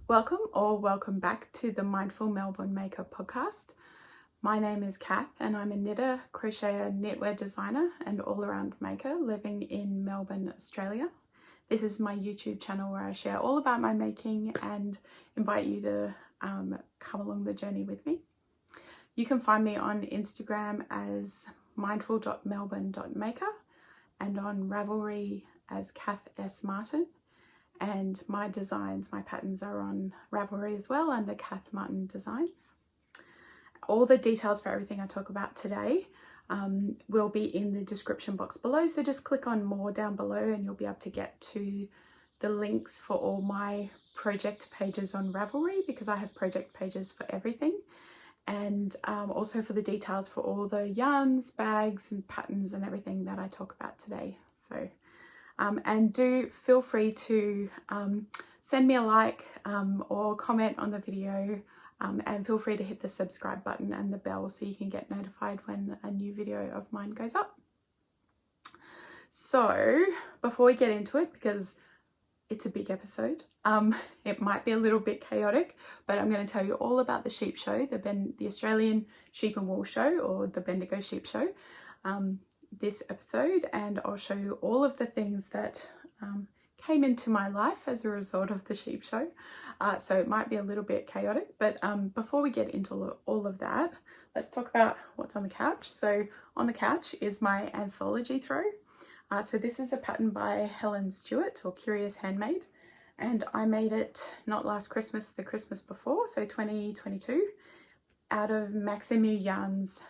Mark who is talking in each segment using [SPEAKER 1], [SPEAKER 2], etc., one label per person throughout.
[SPEAKER 1] Welcome or welcome back to the Mindful Melbourne Maker podcast. My name is Kath and I'm a knitter, crocheter, knitwear designer and all-around maker living in Melbourne, Australia. This is my YouTube channel where I share all about my making and invite you to come along the journey with me. You can find me on Instagram as mindful.melbourne.maker and on Ravelry as Kath S. Martin. And my designs, my patterns are on Ravelry as well under Kath Martin Designs. All the details for everything I talk about today will be in the description box below. So just click on more down below and you'll be able to get to the links for all my project pages on Ravelry, because I have project pages for everything. And also for the details for all the yarns, bags and patterns and everything that I talk about today. So and do feel free to send me a like or comment on the video, and feel free to hit the subscribe button and the bell so you can get notified when a new video of mine goes up. So before we get into it, because it's a big episode, it might be a little bit chaotic, but I'm going to tell you all about the sheep show, the Australian Sheep and Wool Show, or the Bendigo Sheep Show, this episode, and I'll show you all of the things that came into my life as a result of the sheep show. So it might be a little bit chaotic, but before we get into all of that, let's talk about what's on the couch. So on the couch is my Anthology throw. So this is a pattern by Helen Stewart, or Curious Handmade, and I made it not last Christmas, the Christmas before, so 2022, out of meYarns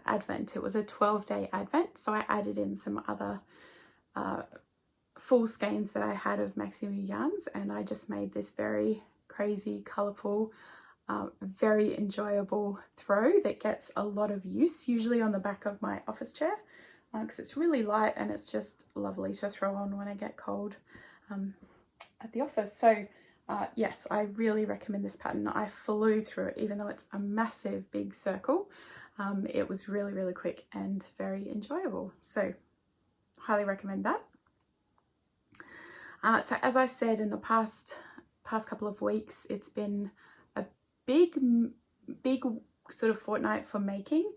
[SPEAKER 1] advent. It was a 12-day advent, so I added in some other full skeins that I had of meYarns, and I just made this very crazy, colourful, very enjoyable throw that gets a lot of use, usually on the back of my office chair, because it's really light and it's just lovely to throw on when I get cold at the office. So yes, I really recommend this pattern. I flew through it, even though it's a massive big circle. It was really, really quick and very enjoyable. So highly recommend that. So as I said, in the past couple of weeks, it's been a big sort of fortnight for making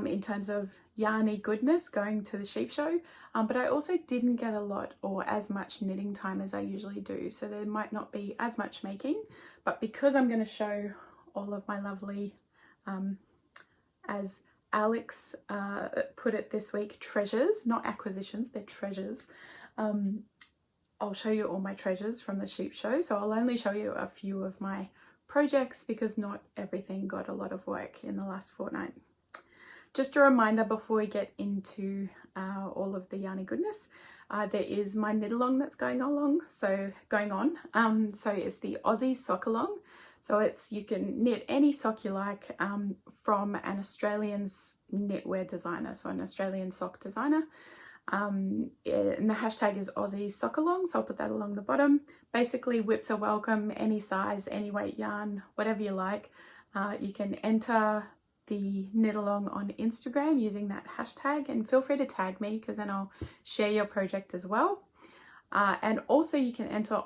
[SPEAKER 1] in terms of yarny goodness going to the sheep show. But I also didn't get a lot or as much knitting time as I usually do. So there might not be as much making, but because I'm going to show all of my lovely, as Alex put it this week, treasures, not acquisitions, they're treasures. I'll show you all my treasures from the sheep show. So I'll only show you a few of my projects because not everything got a lot of work in the last fortnight. Just a reminder before we get into all of the yarny goodness, there is my knit-along that's going on. So it's the Aussie sock along. So you can knit any sock you like from an Australian knitwear designer, so an Australian sock designer. And the hashtag is Aussie sock along, so I'll put that along the bottom. Basically, whips are welcome, any size, any weight yarn, whatever you like. You can enter the knit along on Instagram using that hashtag, and feel free to tag me because then I'll share your project as well. And also you can enter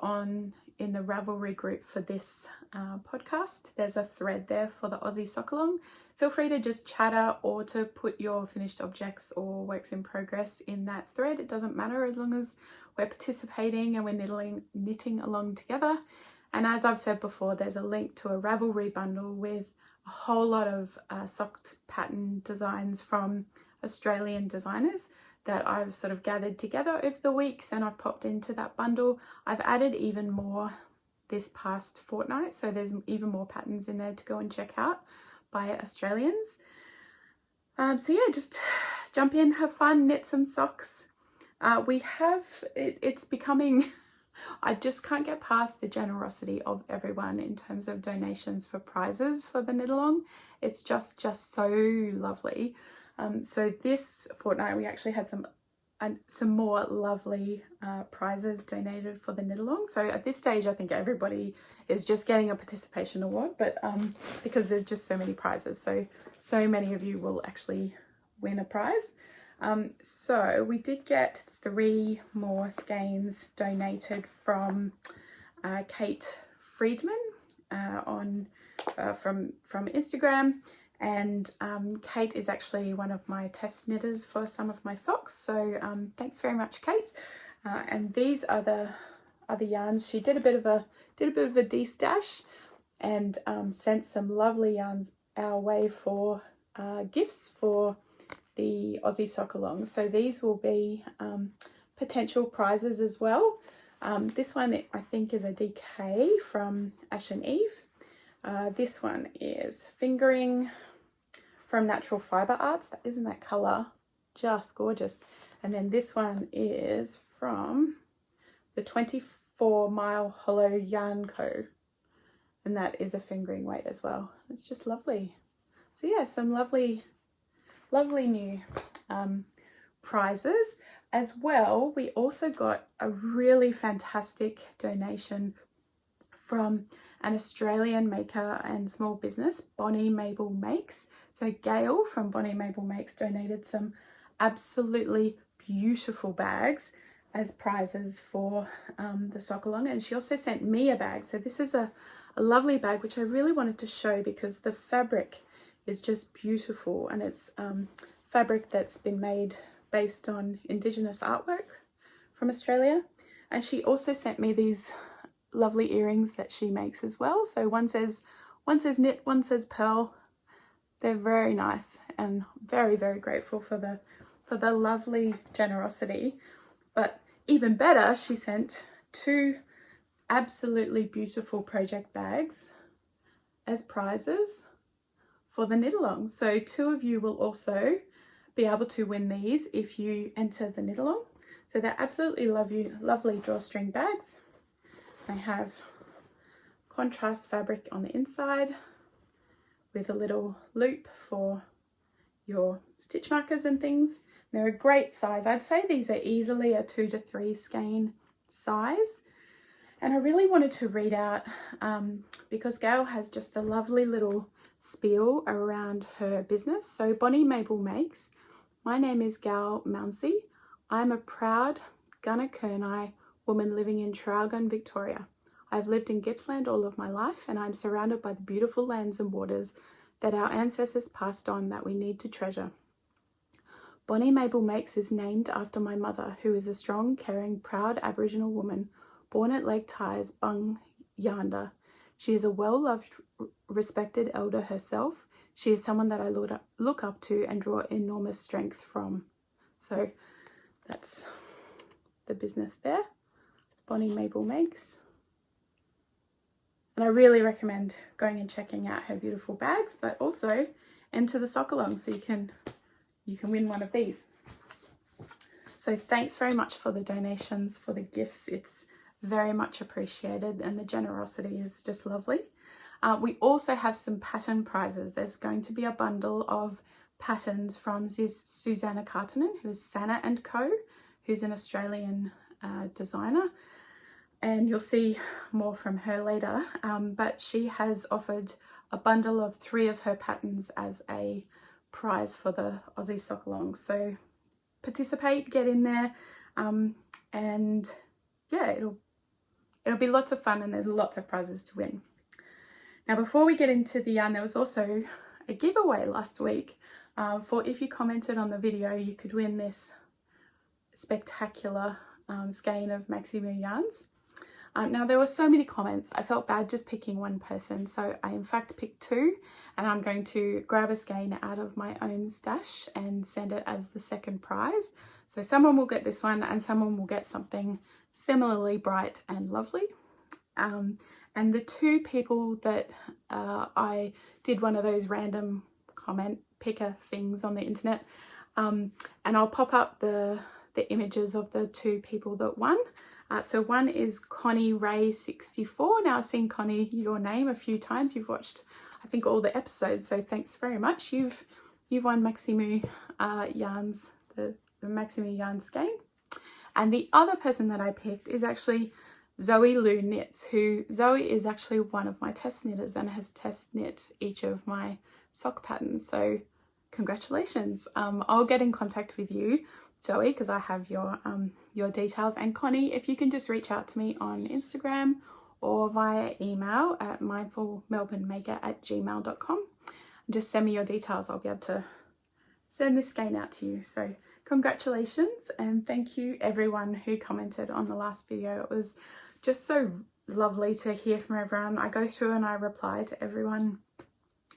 [SPEAKER 1] in the Ravelry group for this podcast. There's a thread there for the Aussie sock along. Feel free to just chatter or to put your finished objects or works in progress in that thread. It doesn't matter as long as we're participating and we're knitting along together. And as I've said before, there's a link to a Ravelry bundle with a whole lot of sock pattern designs from Australian designers that I've sort of gathered together over the weeks, and I've popped into that bundle. I've added even more this past fortnight, so there's even more patterns in there to go and check out by Australians. So yeah, just jump in, have fun, knit some socks. It's becoming, I just can't get past the generosity of everyone in terms of donations for prizes for the knit-along. It's just so lovely. So this fortnight we actually had some more lovely prizes donated for the knit-along. So at this stage I think everybody is just getting a participation award, but because there's just so many prizes, so many of you will actually win a prize. So we did get 3 more skeins donated from Kate Friedman, from Instagram, and Kate is actually one of my test knitters for some of my socks, so thanks very much, Kate. And these are the yarns. She did a bit of a de-stash and sent some lovely yarns our way for gifts for the Aussie Sock Along. So these will be potential prizes as well. This one I think is a DK from Ash and Eve. This one is Fingering from Natural Fibre Arts. Isn't that colour just gorgeous? And then this one is from the 24 Mile Hollow Yarn Co. And that is a fingering weight as well. It's just lovely. So yeah, some lovely new prizes. As well, we also got a really fantastic donation from an Australian maker and small business, Bonnie Mabel Makes. So Gail from Bonnie Mabel Makes donated some absolutely beautiful bags as prizes for the Sock Along, and she also sent me a bag. So this is a lovely bag which I really wanted to show because the fabric is just beautiful, and it's fabric that's been made based on Indigenous artwork from Australia. And she also sent me these lovely earrings that she makes as well. So one says knit, one says pearl. They're very nice, and very, very grateful for the lovely generosity. But even better, she sent 2 absolutely beautiful project bags as prizes for the knit along. So 2 of you will also be able to win these if you enter the knit along. So they're absolutely lovely drawstring bags. They have contrast fabric on the inside with a little loop for your stitch markers and things. They're a great size. I'd say these are easily a 2 to 3 skein size. And I really wanted to read out because Gail has just a lovely little spiel around her business. So Bonnie Mabel Makes. My name is Gail Mounsey. I'm a proud Gunner-Kurnai woman living in Traralgon, Victoria. I've lived in Gippsland all of my life, and I'm surrounded by the beautiful lands and waters that our ancestors passed on that we need to treasure. Bonnie Mabel Makes is named after my mother, who is a strong, caring, proud Aboriginal woman born at Lake Tyers, Bung Yanda. She is a well-loved, respected elder herself. She is someone that I look up to and draw enormous strength from. So that's the business there. Bonnie Mabel Makes. And I really recommend going and checking out her beautiful bags, but also enter the Sock Along so you can win one of these. So thanks very much for the donations, for the gifts. It's very much appreciated, and the generosity is just lovely. We also have some pattern prizes. There's going to be a bundle of patterns from Susanna Kartinen, who is Sana & Co, who's an Australian designer. And you'll see more from her later. But she has offered a bundle of 3 of her patterns as a prize for the Aussie Sock Along. So participate, get in there, and yeah, it'll be lots of fun, and there's lots of prizes to win. Now, before we get into the yarn, there was also a giveaway last week for if you commented on the video, you could win this spectacular skein of Maximoo yarns. Now, there were so many comments, I felt bad just picking one person, so I in fact picked 2, and I'm going to grab a skein out of my own stash and send it as the second prize. So someone will get this one, and someone will get something similarly bright and lovely. And the 2 people that I did one of those random comment picker things on the internet, and I'll pop up the images of the 2 people that won. So one is Connie Ray 64. Now, I've seen Connie, your name, a few times. You've watched, I think, all the episodes, so thanks very much. You've won Maximoo yarns, the Maximoo yarn skein. And the other person that I picked is actually Zoe Lou Knits, who Zoe is actually one of my test knitters and has test knit each of my sock patterns. So congratulations. I'll get in contact with you, Zoe, because I have your details. And Connie, if you can just reach out to me on Instagram or via email at mindfulmelbournemaker@gmail.com. Just send me your details. I'll be able to send this skein out to you. So congratulations, and thank you everyone who commented on the last video. It was just so lovely to hear from everyone. I go through and I reply to everyone,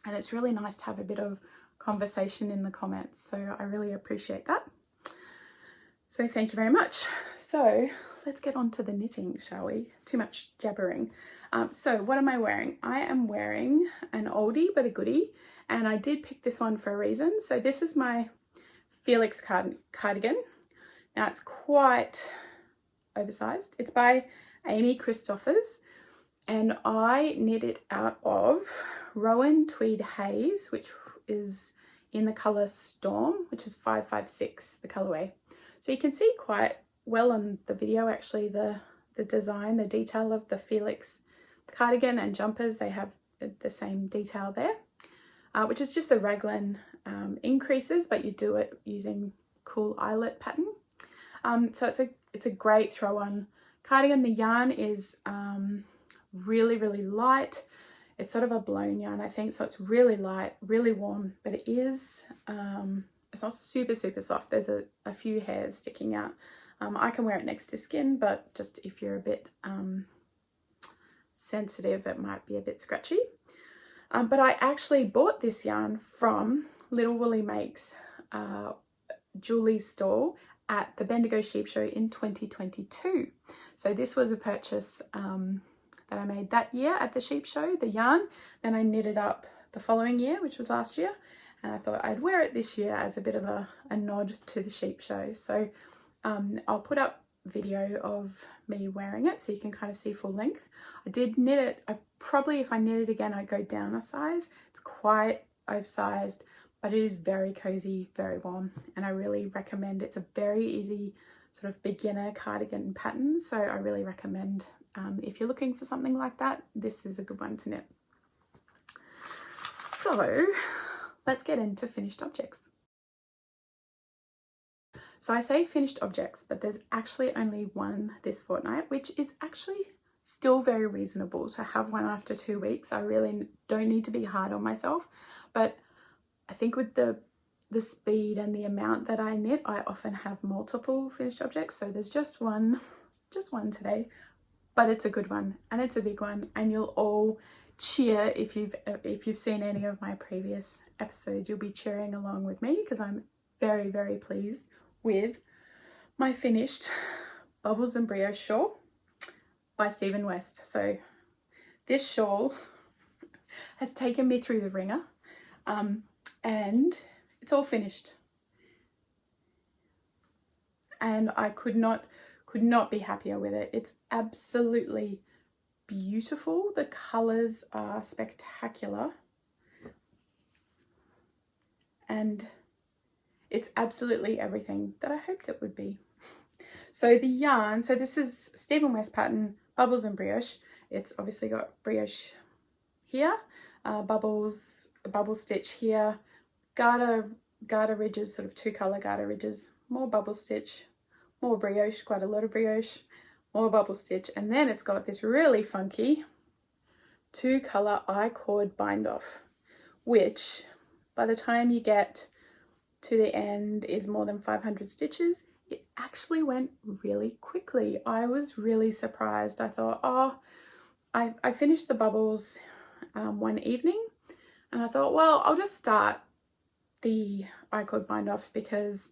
[SPEAKER 1] and it's really nice to have a bit of conversation in the comments. So I really appreciate that. So thank you very much. So let's get on to the knitting, shall we? Too much jabbering. So what am I wearing? I am wearing an oldie but a goodie, and I did pick this one for a reason. So this is my Felix cardigan. Now it's quite oversized. It's by Amy Christophers, and I knit it out of Rowan Tweed Haze, which is in the colour Storm, which is 556, the colourway. So you can see quite well on the video actually the design, the detail of the Felix cardigan and jumpers. They have the same detail there, which is just the raglan increases, but you do it using cool eyelet pattern. So it's a great throw on cardigan. The yarn is really light. It's sort of a blown yarn, I think, so it's really light, really warm, but it is it's not super soft. There's a few hairs sticking out. I can wear it next to skin, but just if you're a bit sensitive, it might be a bit scratchy. But I actually bought this yarn from Little Woolly Makes Julie's stall at the Bendigo Sheep Show in 2022. So this was a purchase that I made that year at the sheep show, the yarn. Then I knitted up the following year, which was last year, and I thought I'd wear it this year as a bit of a nod to the sheep show. So I'll put up video of me wearing it so you can kind of see full length. I did knit it. If I knit it again, I'd go down a size. It's quite oversized, but it is very cozy, very warm, and I really recommend. It's a very easy sort of beginner cardigan pattern, so I really recommend if you're looking for something like that, this is a good one to knit. So let's get into finished objects. So I say finished objects, but there's actually only one this fortnight, which is actually still very reasonable to have one after 2 weeks. I really don't need to be hard on myself, but I think with the speed and the amount that I knit, I often have multiple finished objects. So there's just one today, but it's a good one and it's a big one, and you'll all cheer if you've seen any of my previous episodes. You'll be cheering along with me because I'm very pleased with my finished Bubbles and Brioche shawl by Stephen West. So this shawl has taken me through the ringer, and it's all finished, and I could not be happier with it. It's absolutely beautiful. The colors are spectacular, and it's absolutely everything that I hoped it would be. So the yarn, so this is Stephen West pattern, Bubbles and Brioche. It's obviously got brioche here, bubble stitch here, garter ridges, sort of 2 color garter ridges, more bubble stitch, more brioche, quite a lot of brioche, more bubble stitch, and then it's got this really funky 2 color I-cord bind off, which by the time you get to the end is more than 500 stitches. It actually went really quickly. I was really surprised. I thought, oh, I finished the bubbles one evening, and I thought, well, I'll just start the I-cord bind off because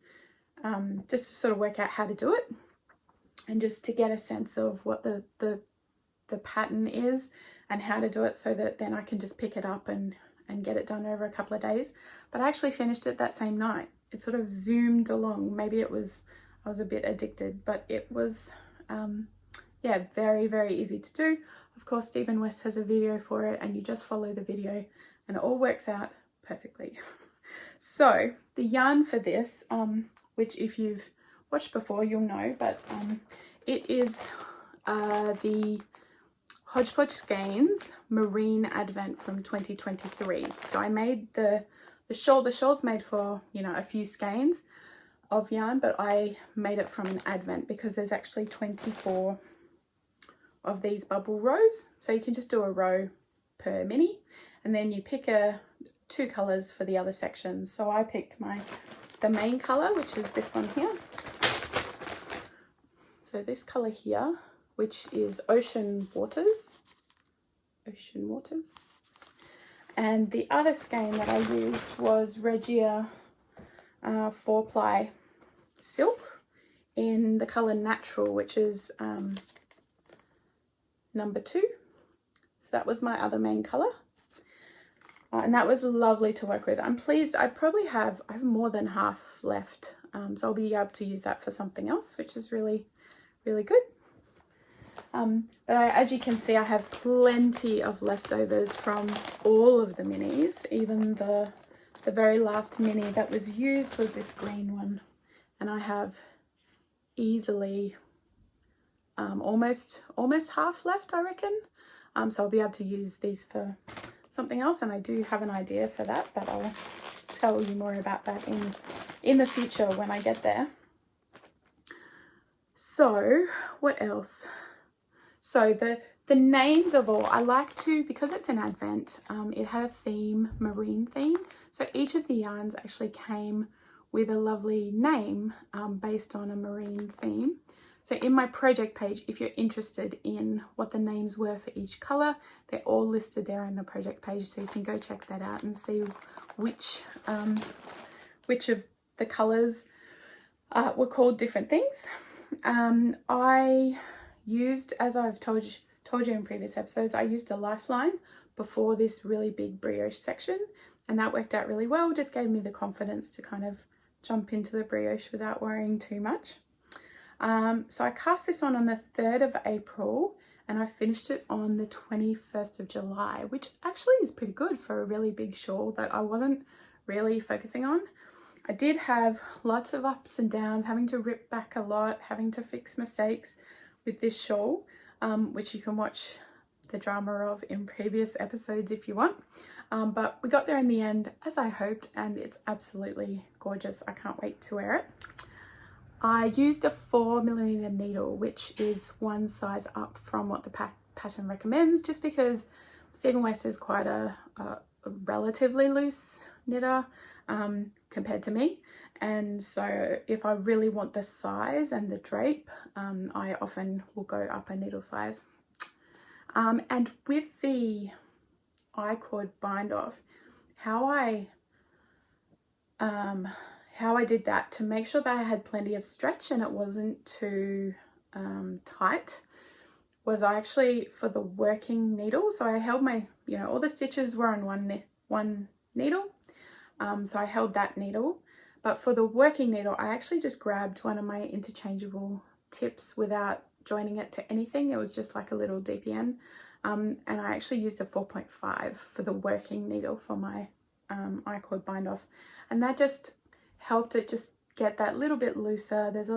[SPEAKER 1] just to sort of work out how to do it and just to get a sense of what the pattern is and how to do it, so that then I can just pick it up and get it done over a couple of days. But I actually finished it that same night. It sort of zoomed along. Maybe I was a bit addicted, but it was yeah, very easy to do. Of course, Stephen West has a video for it, and you just follow the video and it all works out perfectly. So the yarn for this, which if you've watched before you'll know, but it is the Hodgepodge Skeins Marine Advent from 2023. So I made the shawl. The shawl's made for, you know, a few skeins of yarn, but I made it from an advent because there's actually 24 of these bubble rows. So you can just do a row per mini, and then you pick two colours for the other sections. So I picked the main colour, which is this one here. So this colour here, which is Ocean Waters. And the other skein that I used was Regia 4-ply silk in the colour Natural, which is number 2. So that was my other main colour. And that was lovely to work with. I'm pleased. I have more than half left. So I'll be able to use that for something else, which is really, really good. But as you can see, I have plenty of leftovers from all of the minis. Even the very last mini that was used was this green one. And I have easily almost half left, I reckon. So I'll be able to use these for something else, and I do have an idea for that, but I'll tell you more about that in the future when I get there. So what else? So the names of all, I like to, because it's an advent, it had a theme, marine theme. So each of the yarns actually came with a lovely name based on a marine theme. So in my project page, if you're interested in what the names were for each colour, they're all listed there in the project page. So you can go check that out and see which of the colours were called different things. I used, as I've told you in previous episodes, I used a lifeline before this really big brioche section, and that worked out really well. Just gave me the confidence to kind of jump into the brioche without worrying too much. So I cast this on the 3rd of April, and I finished it on the 21st of July, which actually is pretty good for a really big shawl that I wasn't really focusing on. I did have lots of ups and downs, having to rip back a lot, having to fix mistakes with this shawl, which you can watch the drama of in previous episodes if you want. But we got there in the end, as I hoped, and it's absolutely gorgeous. I can't wait to wear it. I used a 4mm needle, which is one size up from what the pattern recommends, just because Stephen West is quite a relatively loose knitter compared to me. And so if I really want the size and the drape, I often will go up a needle size. And with the I-cord bind off, how I did that to make sure that I had plenty of stretch and it wasn't too tight was I actually, for the working needle, so I held my, all the stitches were on one needle, so I held that needle. But for the working needle, I actually just grabbed one of my interchangeable tips without joining it to anything. It was just like a little DPN, and I actually used a 4.5 for the working needle for my I-cord bind off, and that just helped it just get that little bit looser. There's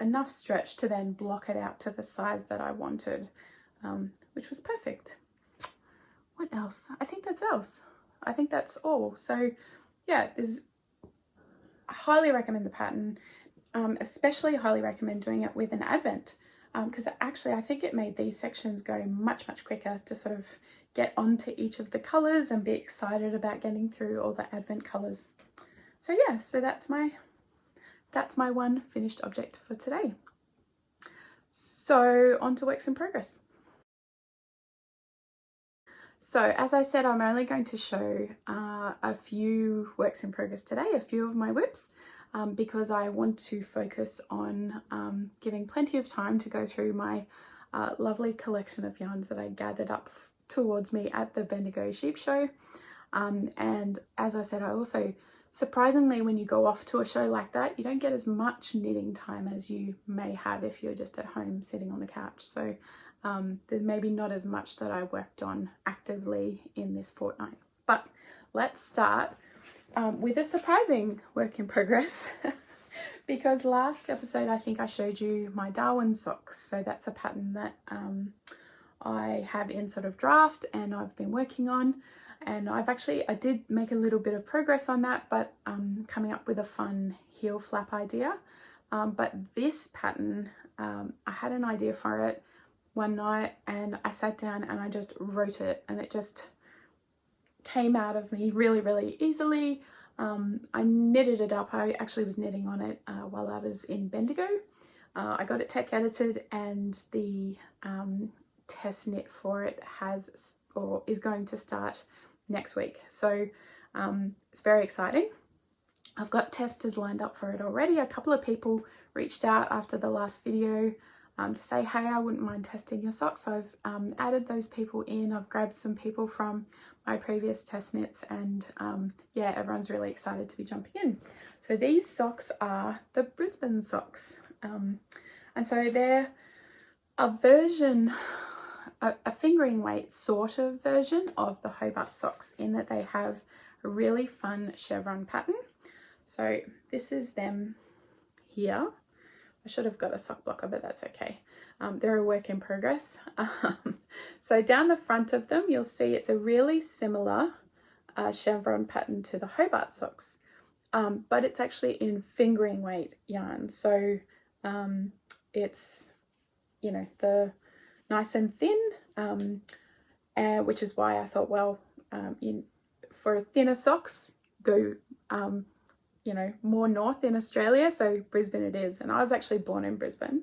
[SPEAKER 1] enough stretch to then block it out to the size that I wanted, which was perfect. What else? I think that's all. So yeah, I highly recommend the pattern, especially highly recommend doing it with an advent, because actually I think it made these sections go much quicker to sort of get onto each of the colours and be excited about getting through all the advent colours. So yeah, so that's my one finished object for today. So on to works in progress. So as I said, I'm only going to show a few works in progress today, a few of my whips, because I want to focus on giving plenty of time to go through my lovely collection of yarns that I gathered up towards me at the Bendigo sheep show. And as I said, I also, surprisingly, when you go off to a show like that, you don't get as much knitting time as you may have if you're just at home sitting on the couch. So there's maybe not as much that I worked on actively in this fortnight. But let's start with a surprising work in progress because last episode I think I showed you my Darwin socks. So that's a pattern that I have in sort of draft and I've been working on. And I did make a little bit of progress on that, but coming up with a fun heel flap idea. But this pattern, I had an idea for it one night and I sat down and I just wrote it, and it just came out of me really, really easily. I knitted it up. I actually was knitting on it while I was in Bendigo. I got it tech edited, and the test knit for it is going to start next week. So it's very exciting. I've got testers lined up for it already. A couple of people reached out after the last video to say, hey, I wouldn't mind testing your socks. So I've added those people in. I've grabbed some people from my previous test knits, and yeah, everyone's really excited to be jumping in. So these socks are the Brisbane socks, and so they're a version, a fingering weight sort of version of the Hobart socks, in that they have a really fun chevron pattern. So this is them here. I should have got a sock blocker, but that's okay. They're a work in progress. So down the front of them, you'll see it's a really similar chevron pattern to the Hobart socks, but it's actually in fingering weight yarn. So it's, you know, the nice and thin, which is why I thought, well, for thinner socks, go you know, more north in Australia, so Brisbane it is. And I was actually born in Brisbane,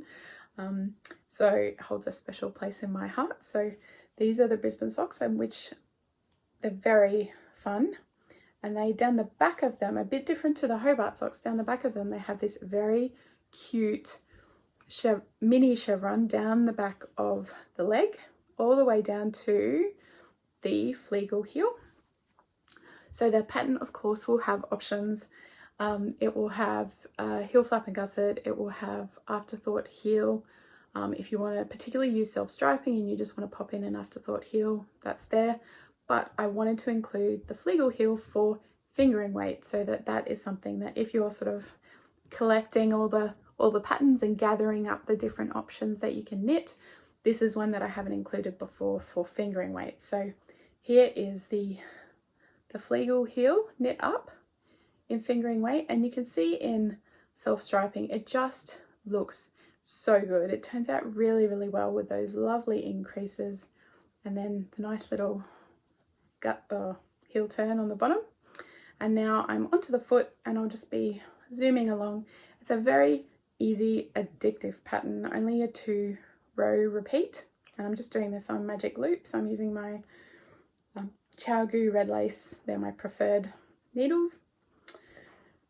[SPEAKER 1] so it holds a special place in my heart. So these are the Brisbane socks, and which they're very fun. And they, down the back of them, a bit different to the Hobart socks, down the back of them they have this very cute mini chevron down the back of the leg, all the way down to the Flamingo heel. So the pattern, of course, will have options. It will have heel flap and gusset. It will have afterthought heel. If you want to particularly use self-striping and you just want to pop in an afterthought heel, that's there. But I wanted to include the Flamingo heel for fingering weight, so that that is something that if you're sort of collecting all the patterns and gathering up the different options that you can knit, this is one that I haven't included before for fingering weight. So here is the Flamingo heel knit up in fingering weight, and you can see in self-striping it just looks so good. It turns out really, really well with those lovely increases, and then the nice little heel turn on the bottom. And now I'm onto the foot, and I'll just be zooming along. It's a very easy, addictive pattern, only a 2-row repeat, and I'm just doing this on magic loops. I'm using my Chowgu red lace. They're my preferred needles.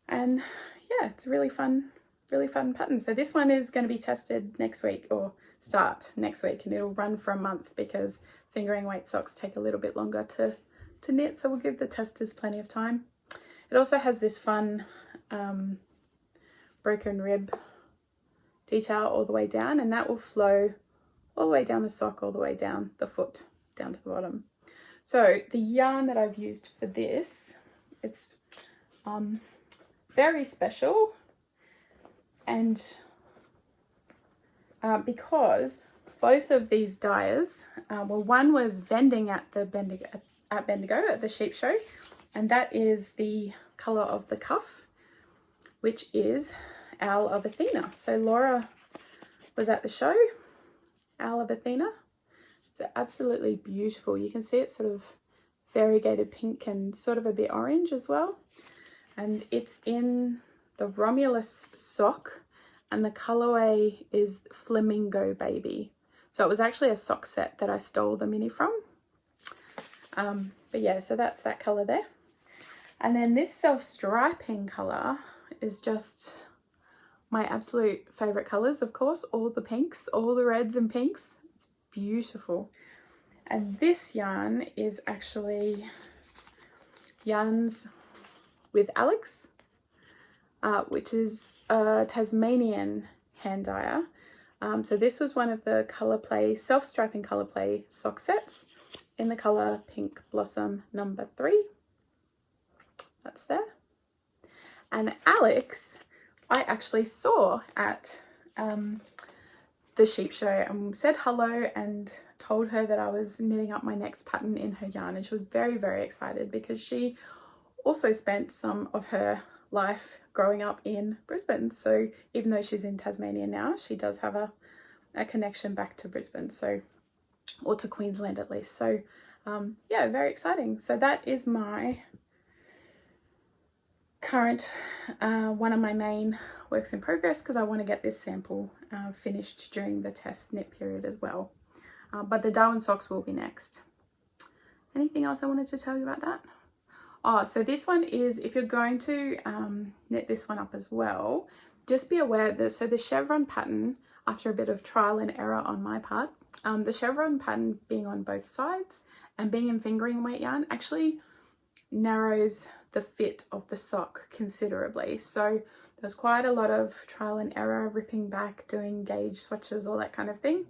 [SPEAKER 1] And yeah, it's a really fun pattern. So this one is going to be tested next week, or start next week, and it'll run for a month because fingering weight socks take a little bit longer to knit, so we'll give the testers plenty of time. It also has this fun broken rib detail all the way down, and that will flow all the way down the sock, all the way down the foot, down to the bottom. So the yarn that I've used for this, it's very special, and because both of these dyers, well, one was vending at the Bendigo at the sheep show, and that is the colour of the cuff, which is Owl of Athena. So Laura was at the show, Owl of Athena. It's absolutely beautiful. You can see it's sort of variegated pink and sort of a bit orange as well. And it's in the Romulus sock, and the colorway is Flamingo Baby. So it was actually a sock set that I stole the mini from. But yeah, so that's that color there. And then this self-striping color is just my absolute favorite colors, of course. All the pinks, all the reds and pinks. It's beautiful. And this yarn is actually Yarns with Alex, which is a Tasmanian hand dyer. So this was one of the Colour Play, self-striping Colour Play sock sets in the colour Pink Blossom number 3. That's there. And Alex, I actually saw at the sheep show and said hello and told her that I was knitting up my next pattern in her yarn, and she was very, very excited because she also spent some of her life growing up in Brisbane. So even though she's in Tasmania now, she does have a a connection back to Brisbane, so, or to Queensland at least. So yeah, very exciting. So that is my current one of my main works in progress, because I want to get this sample finished during the test knit period as well. But the Darwin socks will be next. Anything else I wanted to tell you about that? Oh, so this one is, if you're going to knit this one up as well, just be aware that, so the chevron pattern, after a bit of trial and error on my part, the chevron pattern being on both sides and being in fingering weight yarn actually narrows the fit of the sock considerably. So there's quite a lot of trial and error, ripping back, doing gauge swatches, all that kind of thing.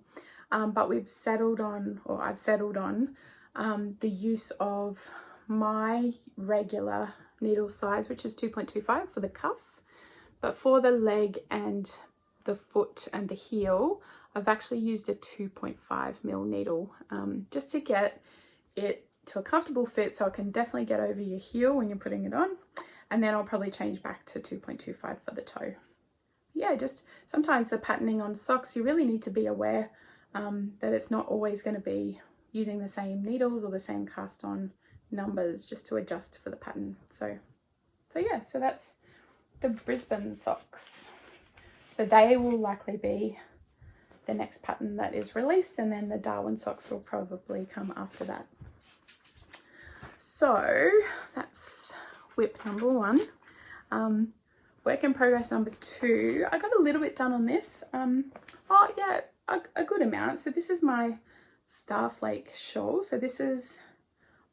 [SPEAKER 1] But we've settled on, or I've settled on, the use of my regular needle size, which is 2.25 for the cuff. But for the leg and the foot and the heel, I've actually used a 2.5mm needle, just to get it to a comfortable fit, so I can definitely get over your heel when you're putting it on. And then I'll probably change back to 2.25 for the toe. Yeah, just sometimes the patterning on socks, you really need to be aware that it's not always going to be using the same needles or the same cast on numbers, just to adjust for the pattern. So yeah, so that's the Brisbane socks. So they will likely be the next pattern that is released, and then the Darwin socks will probably come after that. So that's whip number 1. Work in progress number 2. I got a little bit done on this. Oh yeah, a good amount. So this is my Starflake shawl. So this is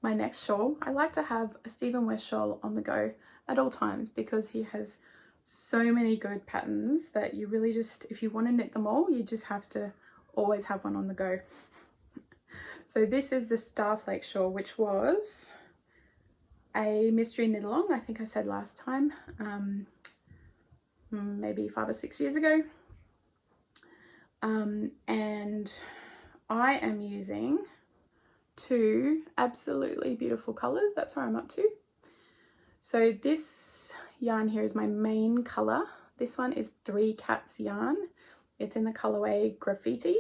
[SPEAKER 1] my next shawl. I like to have a Stephen West shawl on the go at all times, because he has so many good patterns that you really just, if you want to knit them all, you just have to always have one on the go. So this is the Starflake shawl, which was a mystery knit along, I think I said last time, maybe 5 or 6 years ago. And I am using 2 absolutely beautiful colors. That's where I'm up to. So this yarn here is my main color. This one is 3 Cats yarn. It's in the colorway Graffiti.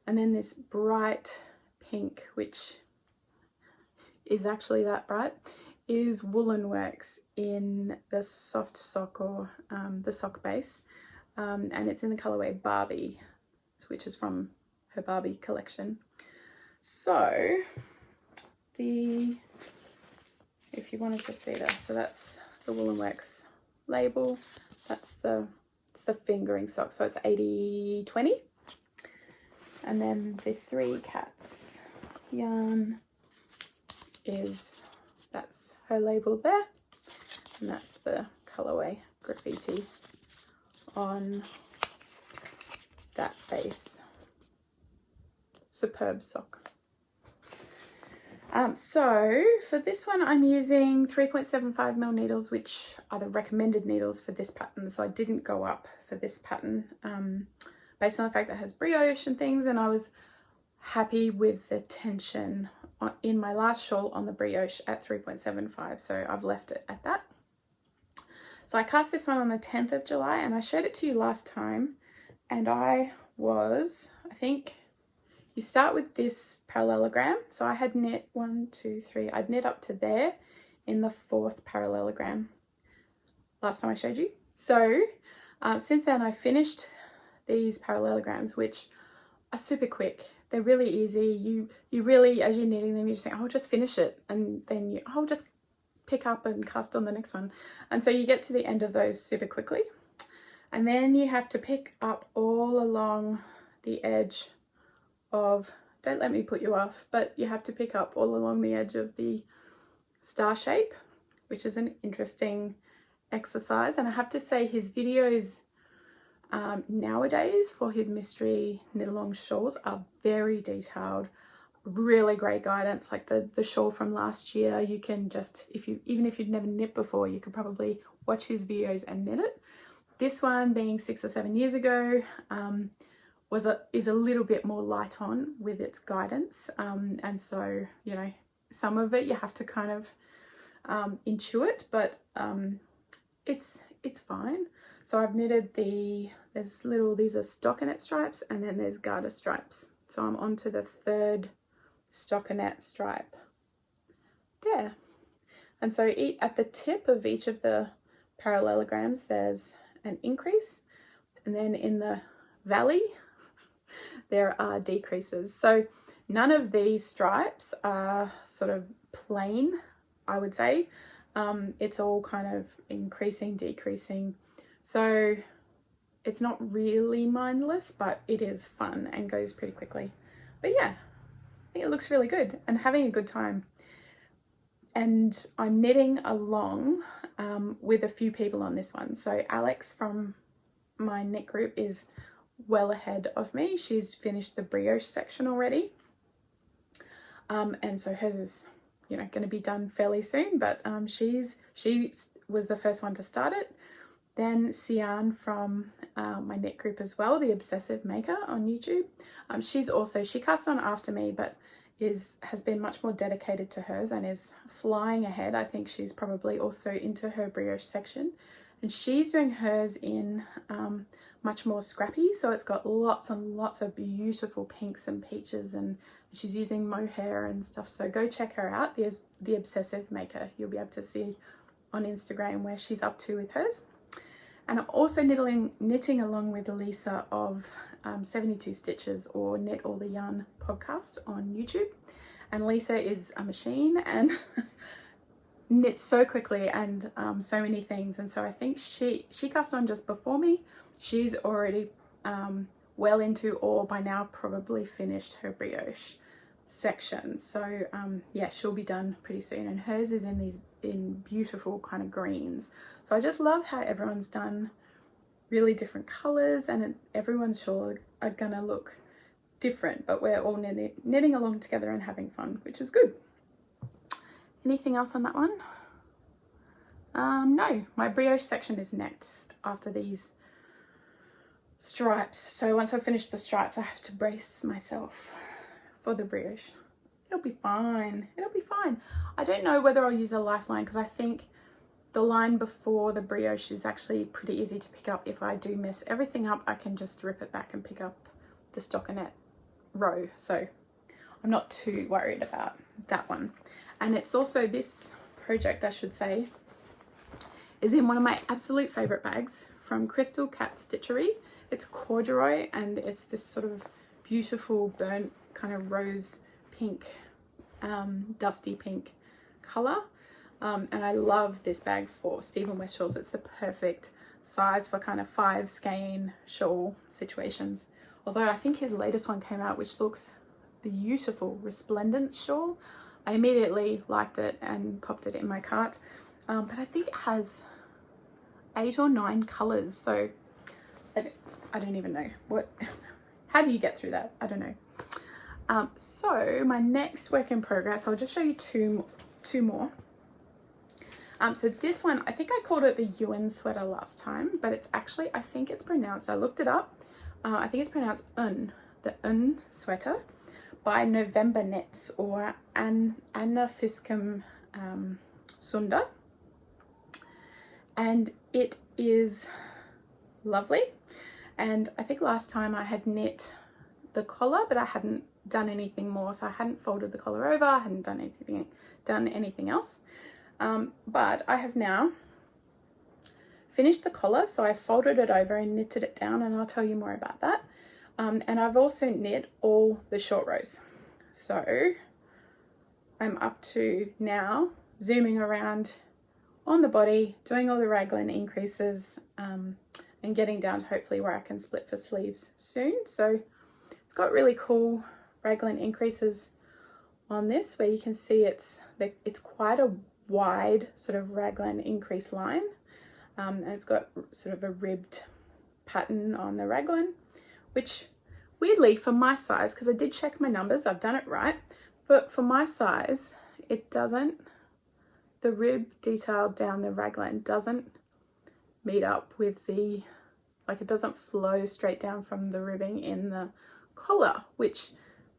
[SPEAKER 1] And then this bright pink, which is actually that bright, is Woollen Works in the soft sock, or the sock base. And it's in the colorway Barbie, which is from her Barbie collection. So if you wanted to see that, so that's the Woollen Works label. It's the fingering sock, so it's 80/20. And then the 3 Cats yarn that's her label there, and that's the colorway Graffiti on that base. Superb sock. So for this one, I'm using 3.75mm needles, which are the recommended needles for this pattern. So I didn't go up for this pattern based on the fact that it has brioche and things, and I was happy with the tension in my last shawl on the brioche at 3.75, so I've left it at that. So I cast this one on the 10th of July, and I showed it to you last time, and I think you start with this parallelogram. So I had knit 1, 2, 3, I'd knit up to there in the 4th parallelogram last time I showed you. So since then I finished these parallelograms, which are super quick. They're really easy. You really, as you're knitting them, you just think, I'll just finish it, and then I'll just pick up and cast on the next one. And so you get to the end of those super quickly. And then you have to pick up all along the edge of, don't let me put you off, but you have to pick up all along the edge of the star shape, which is an interesting exercise. And I have to say, his videos nowadays for his mystery knit along shawls are very detailed, really great guidance. Like the shawl from last year, you can just, even if you'd never knit before, you could probably watch his videos and knit it. This one, being 6 or 7 years ago, is a little bit more light on with its guidance, and so, you know, some of it you have to kind of intuit, but it's fine. So I've knitted these are stockinette stripes, and then there's garter stripes. So I'm on to the third stockinette stripe there. And so at the tip of each of the parallelograms there's an increase, and then in the valley there are decreases. So none of these stripes are sort of plain, I would say. It's all kind of increasing, decreasing. So it's not really mindless, but it is fun and goes pretty quickly. But yeah, I think it looks really good and having a good time. And I'm knitting along with a few people on this one. So Alex from my knit group is well ahead of me. She's finished the brioche section already. And so hers is, you know, going to be done fairly soon, but she was the first one to start it. Then Sian from my knit group as well, the Obsessive Maker on YouTube. She cast on after me, but has been much more dedicated to hers and is flying ahead. I think she's probably also into her brioche section, and she's doing hers in much more scrappy, so it's got lots and lots of beautiful pinks and peaches, and she's using mohair and stuff. So go check her out, the Obsessive Maker. You'll be able to see on Instagram where she's up to with hers. And I'm also knitting along with Lisa of 72 Stitches, or Knit All the Yarn podcast on YouTube. And Lisa is a machine and knits so quickly and so many things. And so I think she cast on just before me. She's already well into, or by now probably finished, her brioche section. So yeah, she'll be done pretty soon, and hers is in beautiful kind of greens. So I just love how everyone's done really different colors, and everyone's sure are gonna look different, but we're all knitting along together and having fun, which is good. Anything else on that one? No, my brioche section is next after these stripes. So once I finish the stripes, I have to brace myself for the brioche. It'll be fine. It'll be fine. I don't know whether I'll use a lifeline, because I think the line before the brioche is actually pretty easy to pick up. If I do mess everything up, I can just rip it back and pick up the stockinette row. So I'm not too worried about that one. And it's also, this project, I should say, is in one of my absolute favorite bags from Crystal Cat Stitchery. It's corduroy, and it's this sort of beautiful burnt kind of rose pink, dusty pink color. And I love this bag for Stephen West shawls. It's the perfect size for kind of 5 skein shawl situations. Although I think his latest one came out, which looks beautiful, resplendent shawl. I immediately liked it and popped it in my cart. But I think it has 8 or 9 colors. So I don't even know how do you get through that? I don't know. So my next work in progress, I'll just show you two more. So this one, I think I called it the Ewan sweater last time, but it's actually, I think it's pronounced, I looked it up, I think it's pronounced the sweater by November Knits, or Anna Fiscum Sunda. And it is lovely. And I think last time I had knit the collar, but I hadn't done anything more. So I hadn't folded the collar over, I hadn't done anything else. But I have now finished the collar, so I folded it over and knitted it down, and I'll tell you more about that. And I've also knit all the short rows. So I'm up to now zooming around on the body, doing all the raglan increases, and getting down to hopefully where I can split for sleeves soon. So it's got really cool raglan increases on this, where you can see it's quite a wide sort of raglan increase line, and it's got sort of a ribbed pattern on the raglan, which weirdly for my size, because I did check my numbers, I've done it right, but for my size it doesn't, the rib detail down the raglan doesn't meet up with the, like, it doesn't flow straight down from the ribbing in the collar, which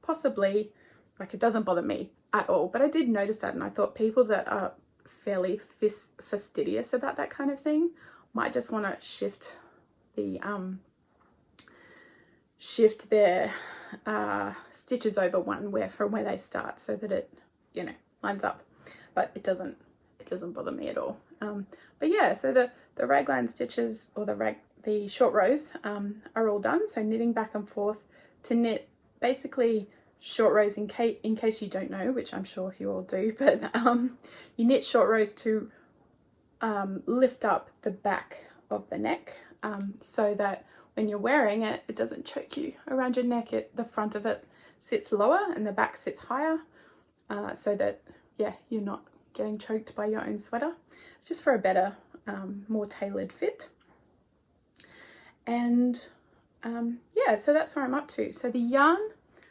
[SPEAKER 1] possibly, like, it doesn't bother me at all. But I did notice that, and I thought people that are fairly fastidious about that kind of thing might just want to shift the shift their stitches over one from where they start, so that it, you know, lines up, but it doesn't bother me at all. But yeah, so the raglan stitches, or the short rows, are all done. So knitting back and forth to knit basically short rows, in case you don't know, which I'm sure you all do, but you knit short rows to lift up the back of the neck, so that when you're wearing it, it doesn't choke you around your neck. The front of it sits lower and the back sits higher, so that, yeah, you're not getting choked by your own sweater. It's just for a better, more tailored fit. And yeah, so that's where I'm up to. So the yarn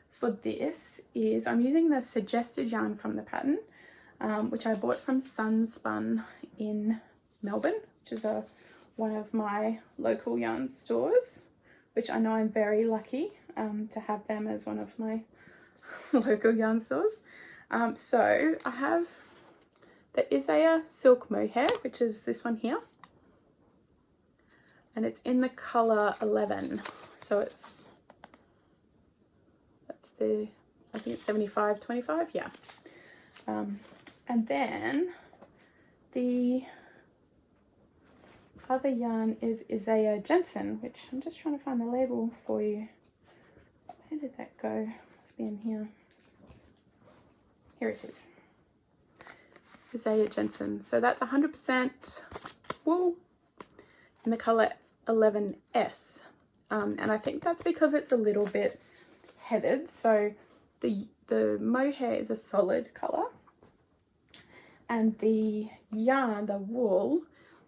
[SPEAKER 1] for this is, I'm using the suggested yarn from the pattern, which I bought from Sunspun in Melbourne, which is one of my local yarn stores, which I know I'm very lucky to have them as one of my local yarn stores. So I have the Isager Silk Mohair, which is this one here, and it's in the colour 11. So that's the, I think it's 75/25, yeah. And then the other yarn is Isager Jensen, which I'm just trying to find the label for you. Where did that go? Must be in here. Here it is. Isager Jensen. So that's 100% wool in the colour 11S. And I think that's because it's a little bit heathered. So the mohair is a solid colour, and the yarn, the wool,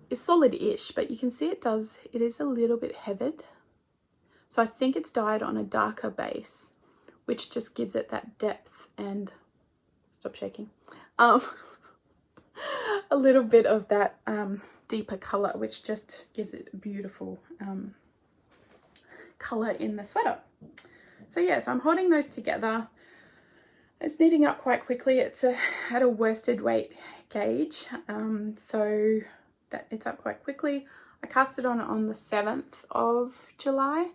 [SPEAKER 1] is solid-ish, but you can see it is a little bit heathered. So I think it's dyed on a darker base, which just gives it that depth and, stop shaking, a little bit of that deeper colour, which just gives it a beautiful colour in the sweater. So yeah, so I'm holding those together. It's knitting up quite quickly. It's at a worsted weight gauge, so that it's up quite quickly. I cast it on the 7th of July,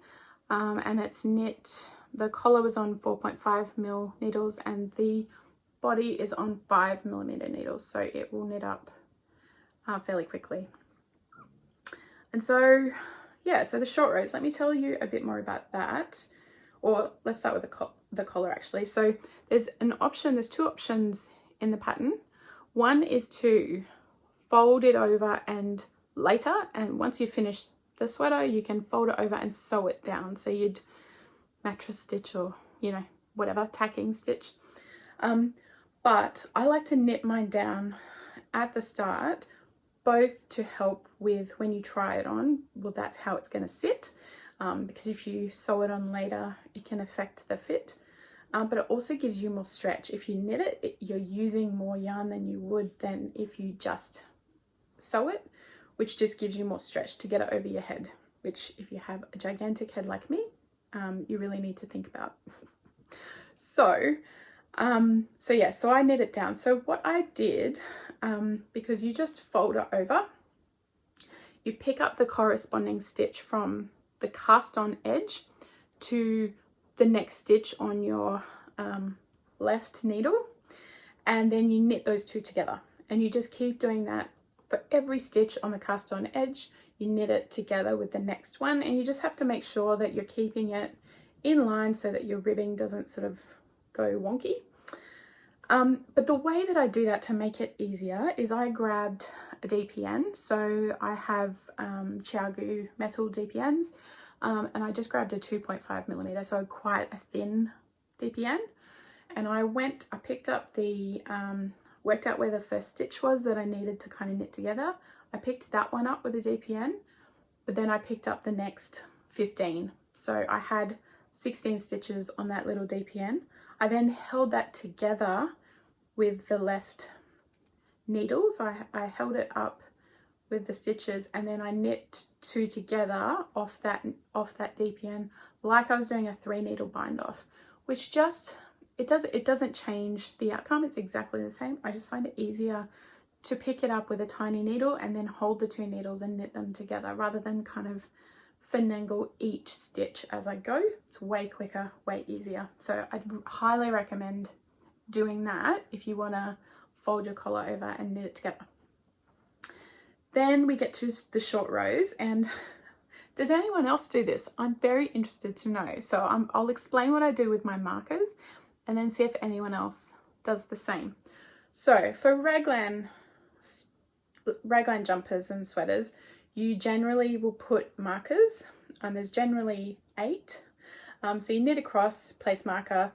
[SPEAKER 1] and it's knit, the collar was on 4.5mm needles and the body is on 5mm needles, so it will knit up fairly quickly. And so yeah, so the short rows, let me tell you a bit more about that. Or let's start with the collar actually. So there's two options in the pattern. One is to fold it over and later, and once you finish the sweater, you can fold it over and sew it down. So you'd mattress stitch, or, you know, whatever, tacking stitch. But I like to knit mine down at the start, both to help with when you try it on, well, that's how it's going to sit. Because if you sew it on later, it can affect the fit. But it also gives you more stretch. If you knit it, you're using more yarn than you would than if you just sew it, which just gives you more stretch to get it over your head, which if you have a gigantic head like me, you really need to think about. So yeah, so I knit it down. So what I did, because you just fold it over, you pick up the corresponding stitch from the cast on edge to the next stitch on your left needle, and then you knit those two together, and you just keep doing that for every stitch on the cast on edge. You knit it together with the next one, and you just have to make sure that you're keeping it in line so that your ribbing doesn't sort of go wonky. But the way that I do that to make it easier is I grabbed a DPN. So I have Chiagu metal DPNs, and I just grabbed a 2.5mm, so quite a thin DPN. And I picked up the, worked out where the first stitch was that I needed to kind of knit together. I picked that one up with a DPN, but then I picked up the next 15. So I had 16 stitches on that little DPN. I then held that together with the left needle. So I held it up with the stitches, and then I knit two together off that DPN, like I was doing a 3 needle bind off, which just, it doesn't change the outcome. It's exactly the same. I just find it easier to pick it up with a tiny needle and then hold the 2 needles and knit them together, rather than kind of finagle each stitch as I go. It's way quicker, way easier. So I'd highly recommend doing that if you want to fold your collar over and knit it together. Then we get to the short rows, and does anyone else do this? I'm very interested to know. So I'll explain what I do with my markers and then see if anyone else does the same. So for raglan jumpers and sweaters, you generally will put markers, and there's generally 8. So you knit across, place marker,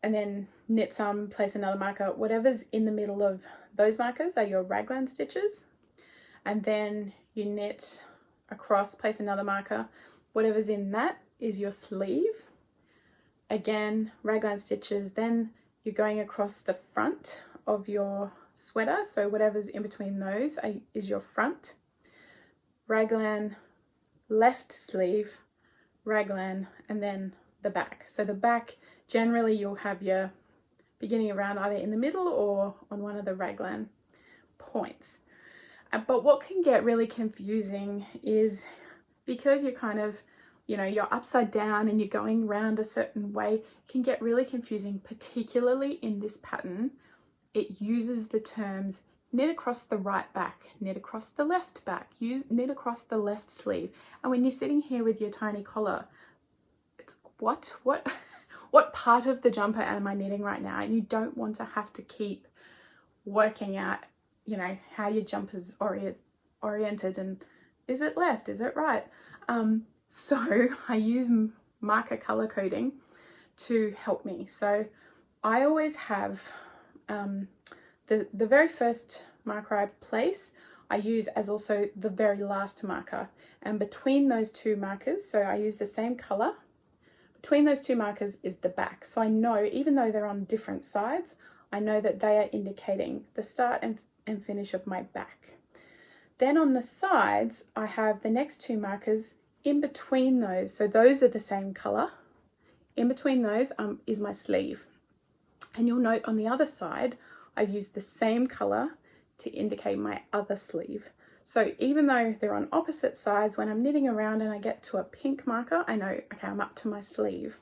[SPEAKER 1] and then knit some, place another marker. Whatever's in the middle of those markers are your raglan stitches. And then you knit across, place another marker. Whatever's in that is your sleeve. Again, raglan stitches. Then you're going across the front of your sweater. So whatever's in between those is your front. Raglan, left sleeve, raglan, and then the back. So the back, generally you'll have your beginning around either in the middle or on one of the raglan points. But what can get really confusing is because you're kind of, you know, you're upside down and you're going round a certain way, it can get really confusing, particularly in this pattern. It uses the terms knit across the right back, knit across the left back, you knit across the left sleeve. And when you're sitting here with your tiny collar, it's what part of the jumper am I knitting right now? And you don't want to have to keep working out, you know, how your jumper's oriented and is it left, is it right? So I use marker color coding to help me. So I always have the very first marker I place, I use as also the very last marker. And between those two markers, so I use the same color, between those two markers is the back. So I know, even though they're on different sides, I know that they are indicating the start and finish of my back. Then on the sides, I have the next two markers in between those. So those are the same color. In between those is my sleeve. And you'll note on the other side, I've used the same color to indicate my other sleeve. So even though they're on opposite sides, when I'm knitting around and I get to a pink marker, I know, okay, I'm up to my sleeve.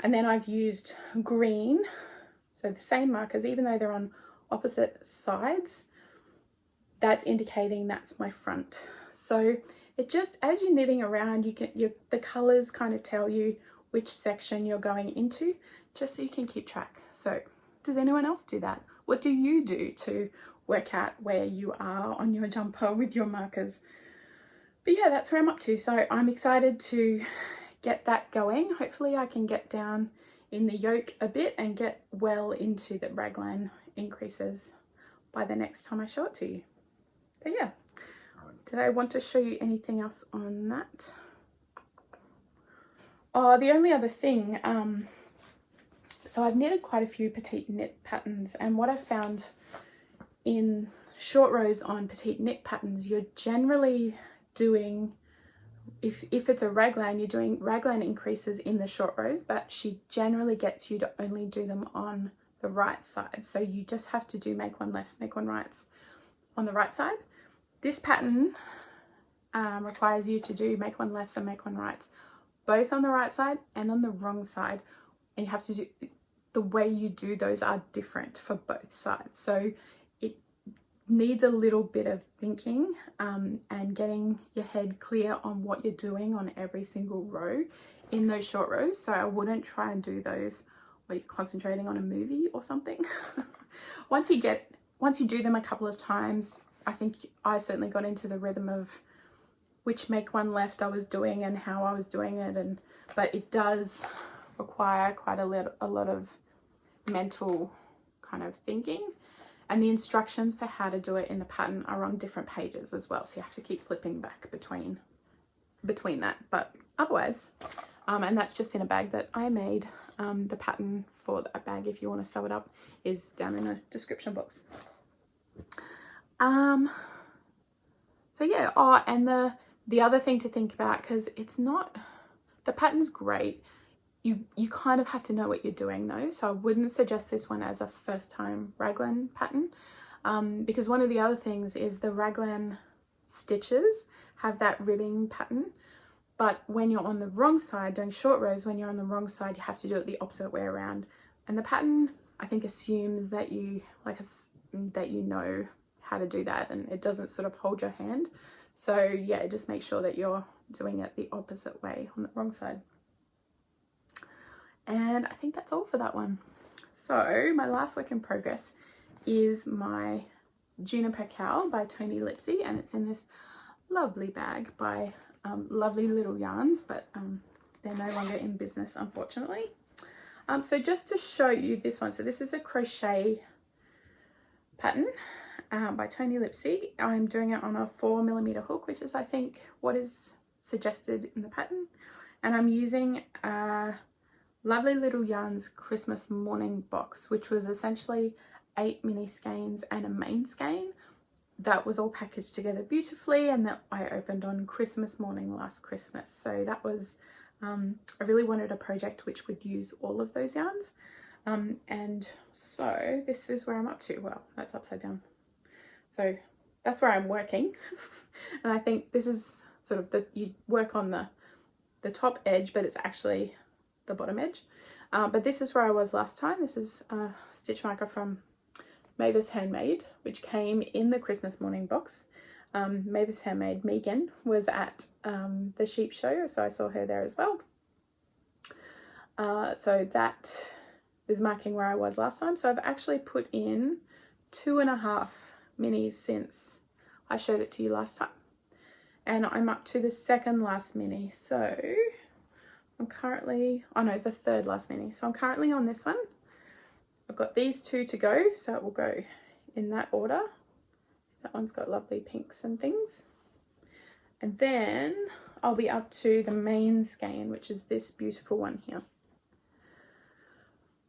[SPEAKER 1] And then I've used green. So the same markers, even though they're on opposite sides, that's indicating that's my front. So it just, as you're knitting around, the colors kind of tell you which section you're going into, just so you can keep track. So does anyone else do that? What do you do to work out where you are on your jumper with your markers? But yeah, that's where I'm up to. So I'm excited to get that going. Hopefully I can get down in the yoke a bit and get well into the raglan increases by the next time I show it to you. So yeah, did I want to show you anything else on that? Oh, the only other thing, so I've knitted quite a few petite knit patterns, and what I've found in short rows on petite knit patterns, you're generally doing, if it's a raglan, you're doing raglan increases in the short rows, but she generally gets you to only do them on the right side. So you just have to do make one lefts, make one rights on the right side. This pattern requires you to do make one lefts and make one rights, both on the right side and on the wrong side. And you have to do, the way you do those are different for both sides. So it needs a little bit of thinking and getting your head clear on what you're doing on every single row in those short rows. So I wouldn't try and do those where you're concentrating on a movie or something. Once you do them a couple of times, I think I certainly got into the rhythm of which make one left I was doing and how I was doing it, but it does require quite a lot of mental kind of thinking, and the instructions for how to do it in the pattern are on different pages as well, so you have to keep flipping back between that. But otherwise, and that's just in a bag that I made. The pattern for a bag, if you want to sew it up, is down in the description box. So yeah, oh, and the other thing to think about, because it's not, the pattern's great, you kind of have to know what you're doing though, so I wouldn't suggest this one as a first time raglan pattern, because one of the other things is the raglan stitches have that ribbing pattern. But when you're on the wrong side, doing short rows, when you're on the wrong side, you have to do it the opposite way around. And the pattern, I think, assumes that you that you know how to do that, and it doesn't sort of hold your hand. So yeah, just make sure that you're doing it the opposite way on the wrong side. And I think that's all for that one. So my last work in progress is my Juniper Cowl by Tony Lipsy, and it's in this lovely bag by Lovely Little Yarns, but they're no longer in business, unfortunately. So just to show you this one, so this is a crochet pattern by Tony Lipsy. I'm doing it on a 4mm hook, which is, I think, what is suggested in the pattern, and I'm using Lovely Little Yarns Christmas morning box, which was essentially 8 mini skeins and a main skein that was all packaged together beautifully, and that I opened on Christmas morning last Christmas. So that was I really wanted a project which would use all of those yarns, and so this is where I'm up to. Well, that's upside down, so that's where I'm working. And I think this is sort of you work on the top edge, but it's actually the bottom edge. But this is where I was last time. This is a stitch marker from Mavis Handmade, which came in the Christmas morning box. Mavis Handmade Megan was at the sheep show, so I saw her there as well. So that is marking where I was last time. So I've actually put in 2.5 minis since I showed it to you last time, and I'm up to the second last mini. So I'm currently, oh no, the third last mini. So I'm currently on this one. I've got these 2 to go, so it will go in that order. That one's got lovely pinks and things. And then I'll be up to the main skein, which is this beautiful one here.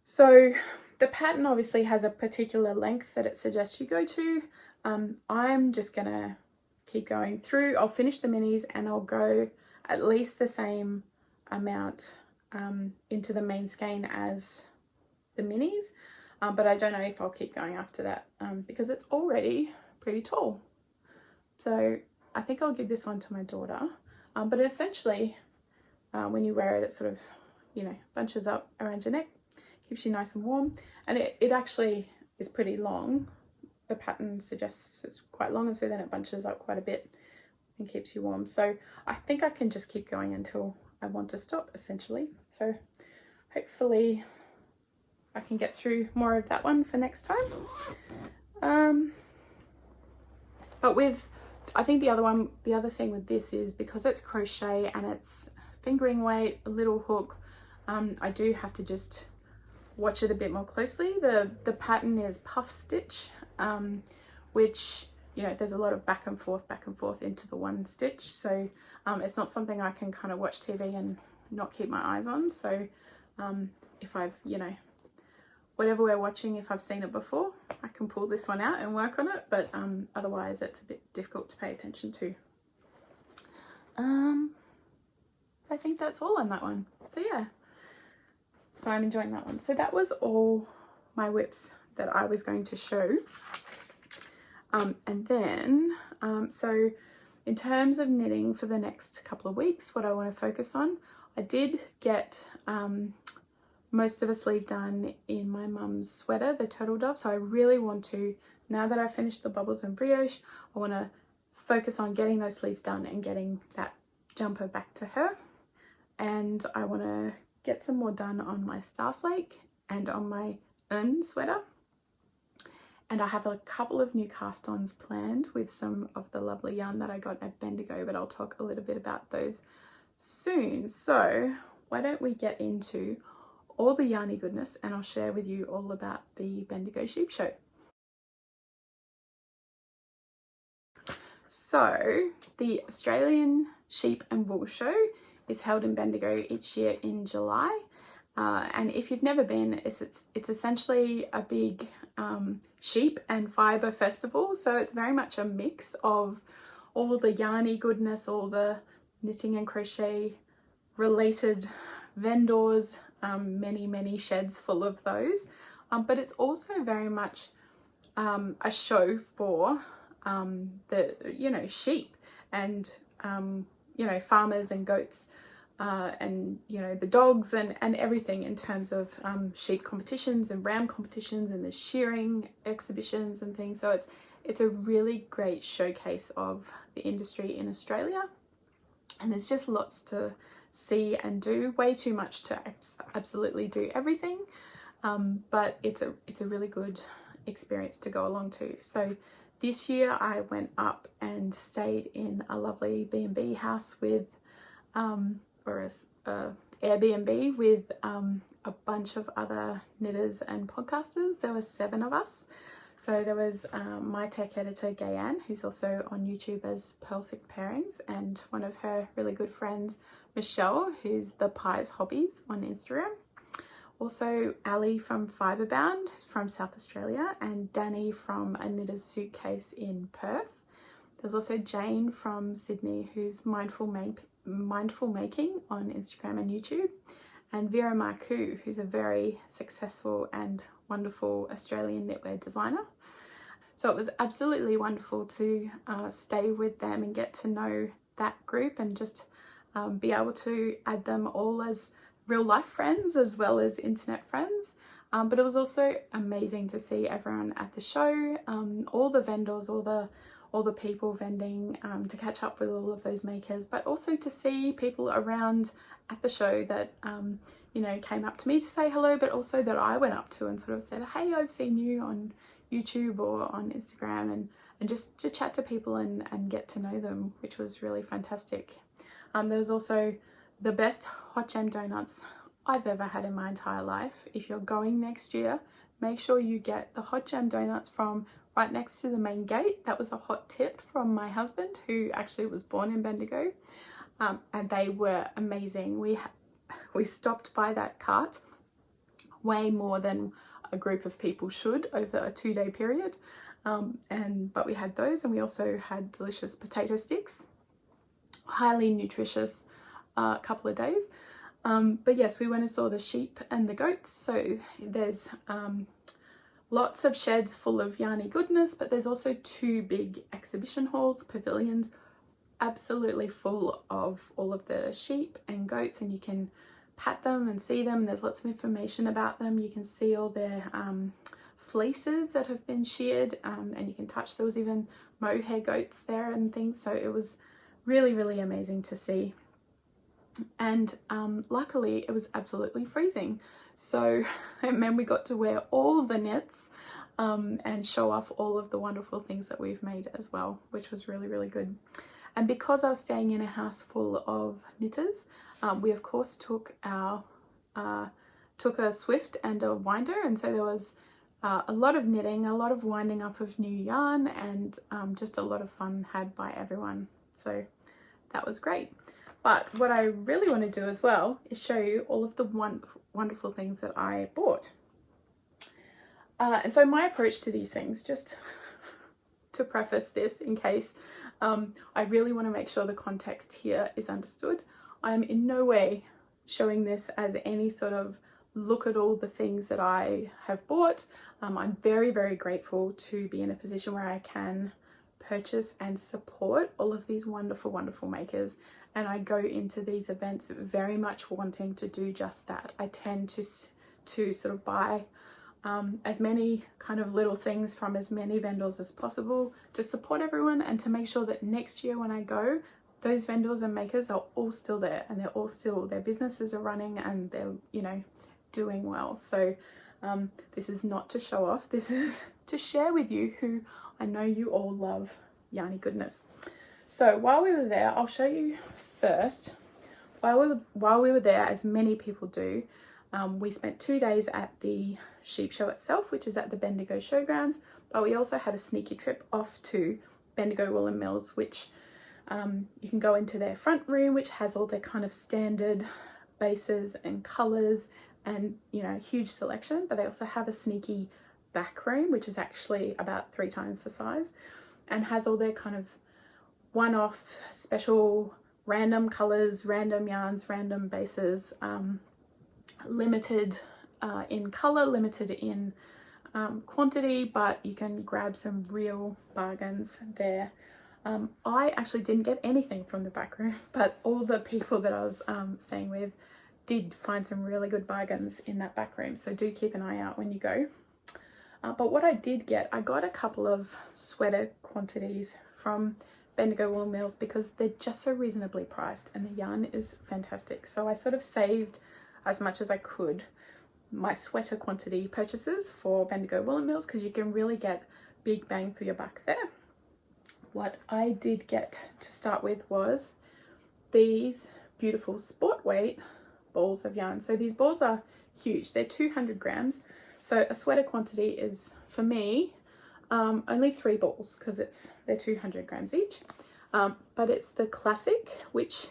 [SPEAKER 1] So the pattern obviously has a particular length that it suggests you go to. I'm just gonna keep going through. I'll finish the minis and I'll go at least the same amount into the main skein as the minis, but I don't know if I'll keep going after that because it's already pretty tall. So I think I'll give this one to my daughter, but essentially when you wear it, it sort of, you know, bunches up around your neck, keeps you nice and warm, and it actually is pretty long. The pattern suggests it's quite long, and so then it bunches up quite a bit and keeps you warm. So I think I can just keep going until I want to stop, essentially. So hopefully I can get through more of that one for next time. But with, I think the other thing with this is because it's crochet and it's fingering weight, a little hook, I do have to just watch it a bit more closely. The pattern is puff stitch, which, you know, there's a lot of back and forth into the one stitch. So it's not something I can kind of watch TV and not keep my eyes on. So if I've, you know, whatever we're watching, if I've seen it before, I can pull this one out and work on it, but otherwise it's a bit difficult to pay attention to. I think that's all on that one. So yeah, so I'm enjoying that one. So that was all my whips that I was going to show. And then, so in terms of knitting for the next couple of weeks, what I want to focus on, I did get most of a sleeve done in my mum's sweater, the Turtle Dove. So I really want to, now that I've finished the bubbles and brioche, I want to focus on getting those sleeves done and getting that jumper back to her. And I want to get some more done on my Starflake and on my sweater. And I have a couple of new cast-ons planned with some of the lovely yarn that I got at Bendigo, but I'll talk a little bit about those soon. So why don't we get into all the yarny goodness, and I'll share with you all about the Bendigo Sheep Show. So the Australian Sheep and Wool Show is held in Bendigo each year in July. And if you've never been, it's essentially a big sheep and fibre festival. So it's very much a mix of all the yarny goodness, all the knitting and crochet related vendors, many sheds full of those. But it's also very much a show for the, you know, sheep. And you know, farmers and goats and, you know, the dogs and everything in terms of sheep competitions and ram competitions and the shearing exhibitions and things. So it's a really great showcase of the industry in Australia, and there's just lots to see and do, way too much to absolutely do everything, but it's a really good experience to go along to. So this year I went up and stayed in a lovely B&B house with or a Airbnb with a bunch of other knitters and podcasters. There were 7 of us. So there was my tech editor Gayanne, who's also on YouTube as Perfect Pairings, and one of her really good friends Michelle, who's the Pies Hobbies on Instagram. Also Ali from Fiberbound from South Australia, and Danny from A Knitter's Suitcase in Perth. There's also Jane from Sydney, who's Mindful Making on Instagram and YouTube, and Vera Marcoux, who's a very successful and wonderful Australian knitwear designer. So it was absolutely wonderful to stay with them and get to know that group, and just be able to add them all as real life friends as well as internet friends. But it was also amazing to see everyone at the show, all the vendors, all the people vending, to catch up with all of those makers, but also to see people around at the show that you know, came up to me to say hello, but also that I went up to and sort of said, hey, I've seen you on YouTube or on Instagram, and just to chat to people and get to know them, which was really fantastic. There was also the best hot jam donuts I've ever had in my entire life. If you're going next year, make sure you get the hot jam donuts from right next to the main gate. That was a hot tip from my husband, who actually was born in Bendigo, and they were amazing. We stopped by that cart way more than a group of people should over a 2-day period, but we had those, and we also had delicious potato sticks, highly nutritious couple of days. But yes, we went and saw the sheep and the goats. So there's lots of sheds full of yarny goodness, but there's also 2 big exhibition halls, pavilions, absolutely full of all of the sheep and goats, and you can pat them and see them. There's lots of information about them. You can see all their fleeces that have been sheared, and you can touch. There was even mohair goats there and things, so it was really, really amazing to see. And luckily it was absolutely freezing, so it meant we got to wear all the knits and show off all of the wonderful things that we've made as well, which was really, really good. And because I was staying in a house full of knitters, we of course took a Swift and a winder, and so there was a lot of knitting, a lot of winding up of new yarn, and just a lot of fun had by everyone. So that was great. But what I really want to do as well is show you all of the wonderful things that I bought. And so my approach to these things, just to preface this in case, I really want to make sure the context here is understood. I am in no way showing this as any sort of look at all the things that I have bought. I'm very, very grateful to be in a position where I can purchase and support all of these wonderful, wonderful makers. And I go into these events very much wanting to do just that. I tend to sort of buy as many kind of little things from as many vendors as possible to support everyone, and to make sure that next year when I go, those vendors and makers are all still there, and they're all still, their businesses are running, and they're, you know, doing well. So this is not to show off, this is to share with you who I know you all love yarny goodness. So while we were there, I'll show you first, while we were there, as many people do, we spent 2 days at the sheep show itself, which is at the Bendigo showgrounds, but we also had a sneaky trip off to Bendigo Woollen Mills, which you can go into their front room, which has all their kind of standard bases and colours and, you know, huge selection, but they also have a sneaky back room, which is actually about 3 times the size, and has all their kind of one-off special random colours, random yarns, random bases, limited in colour, limited in quantity, but you can grab some real bargains there. I actually didn't get anything from the back room, but all the people that I was staying with did find some really good bargains in that back room, so do keep an eye out when you go. But what I did get, I got a couple of sweater quantities from Bendigo Woolen Mills because they're just so reasonably priced and the yarn is fantastic. So I sort of saved as much as I could my sweater quantity purchases for Bendigo Woolen Mills because you can really get big bang for your buck there. What I did get to start with was these beautiful sport weight balls of yarn. So these balls are huge, they're 200 grams. So a sweater quantity is, for me, only 3 balls because they're 200 grams each. But it's the classic, which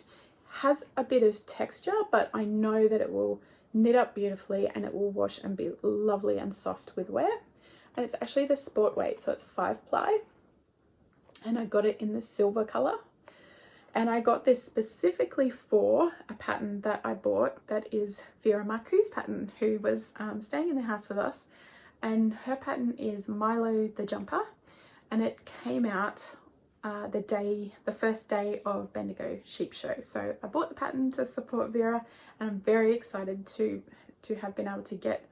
[SPEAKER 1] has a bit of texture, but I know that it will knit up beautifully and it will wash and be lovely and soft with wear. And it's actually the sport weight, so it's 5-ply. And I got it in the silver color. And I got this specifically for a pattern that I bought that is Vera Marcoux pattern, who was staying in the house with us. And her pattern is Milo the Jumper. And it came out the first day of Bendigo Sheep Show. So I bought the pattern to support Vera, and I'm very excited to have been able to get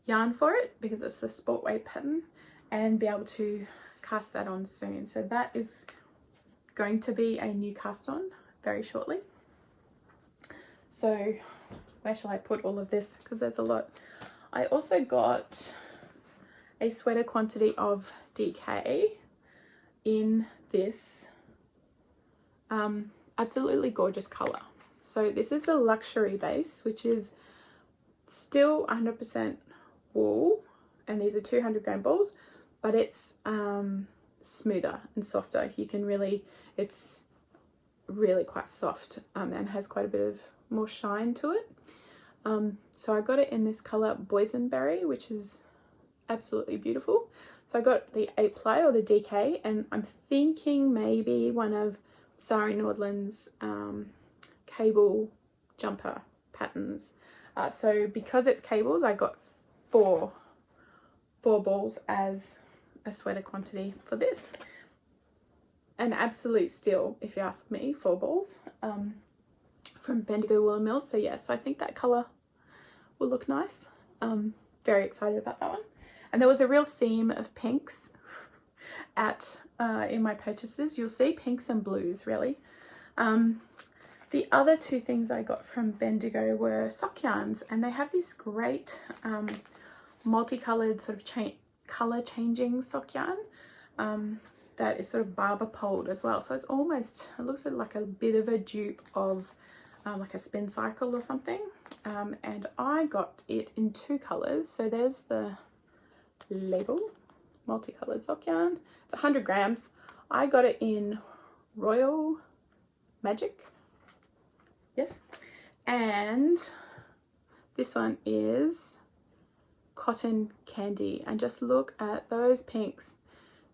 [SPEAKER 1] yarn for it because it's a sport weight pattern and be able to cast that on soon. So that is going to be a new cast on very shortly. So where shall I put all of this, because there's a lot. I also got a sweater quantity of DK in this absolutely gorgeous color. So this is the luxury base, which is still 100% wool, and these are 200 gram balls, but it's smoother and softer. You can really, it's really quite soft and has quite a bit of more shine to it. So I got it in this color boysenberry, which is absolutely beautiful. So I got the 8-ply or the DK, and I'm thinking maybe one of Sari Nordland's cable jumper patterns. So because it's cables, I got four balls as a sweater quantity for this. An absolute steal, if you ask me, 4 balls from Bendigo Woolen Mills. So yes, I think that color will look nice. Very excited about that one. And there was a real theme of pinks at in my purchases. You'll see pinks and blues really. The other 2 things I got from Bendigo were sock yarns, and they have this great multicolored sort of color changing sock yarn that is sort of barber poled as well. So it's almost, it looks like a bit of a dupe of like a spin cycle or something. And I got it in 2 colors. So there's the label, multicolored sock yarn. It's 100 grams. I got it in Royal Magic. Yes. And this one is Cotton Candy. And just look at those pinks.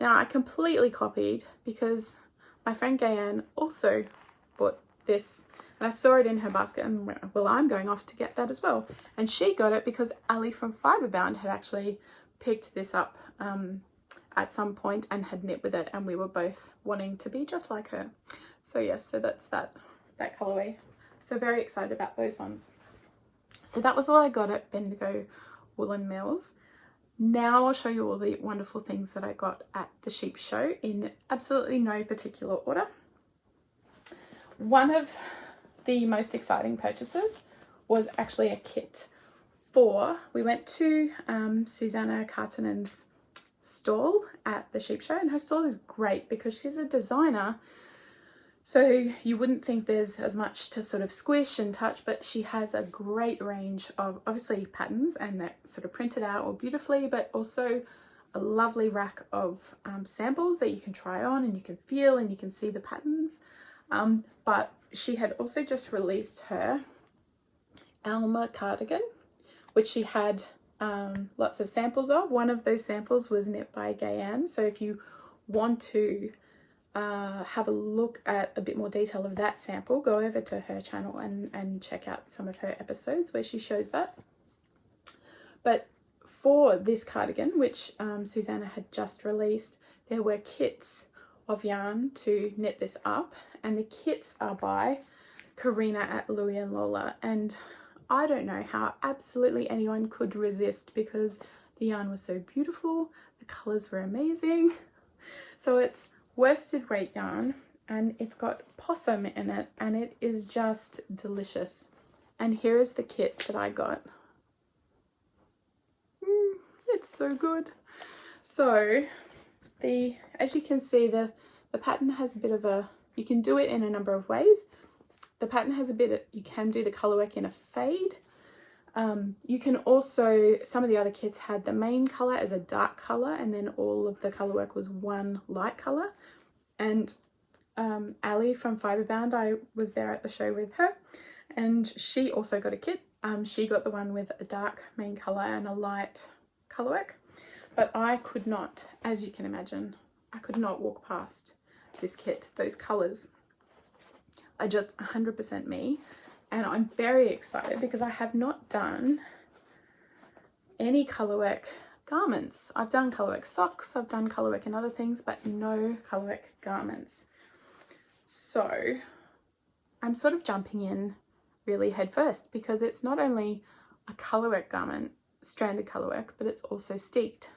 [SPEAKER 1] Now I completely copied because my friend Gayanne also bought this, and I saw it in her basket and went, well, I'm going off to get that as well. And she got it because Ali from Fiberbound had actually picked this up at some point and had knit with it, and we were both wanting to be just like her. So yes, so that's that colorway. So very excited about those ones. So that was all I got at Bendigo Woolen Mills. Now I'll show you all the wonderful things that I got at the sheep show in absolutely no particular order. One of the most exciting purchases was actually a kit for, we went to Susanna Kartinen's stall at the sheep show, and her stall is great because she's a designer, so you wouldn't think there's as much to sort of squish and touch, but she has a great range of obviously patterns and that sort of printed out or beautifully, but also a lovely rack of samples that you can try on and you can feel and you can see the patterns. But she had also just released her Alma cardigan, which she had lots of samples of. One of those samples was knit by Gayanne, so if you want to have a look at a bit more detail of that sample, go over to her channel and check out some of her episodes where she shows that. But for this cardigan, which Susanna had just released, there were kits of yarn to knit this up, and the kits are by Karina at Louie and Lola, and I don't know how absolutely anyone could resist because the yarn was so beautiful, the colours were amazing. So it's worsted weight yarn and it's got possum in it, and it is just delicious. And here is the kit that I got. It's so good. So as you can see, the pattern has a bit of a, you can do it in a number of ways. The pattern has a bit of, you can do the colourwork in a fade. You can also, some of the other kits had the main colour as a dark colour, and then all of the colourwork was one light colour. And Ali from Fiberbound, I was there at the show with her, and she also got a kit. She got the one with a dark main colour and a light colourwork, but I could not, as you can imagine, I could not walk past this kit. Those colours are just 100% me, and I'm very excited because I have not done any colourwork garments. I've done colourwork socks, I've done colourwork and other things, but no colourwork garments. So I'm sort of jumping in really head first because it's not only a colourwork garment, stranded colourwork, but it's also steeked,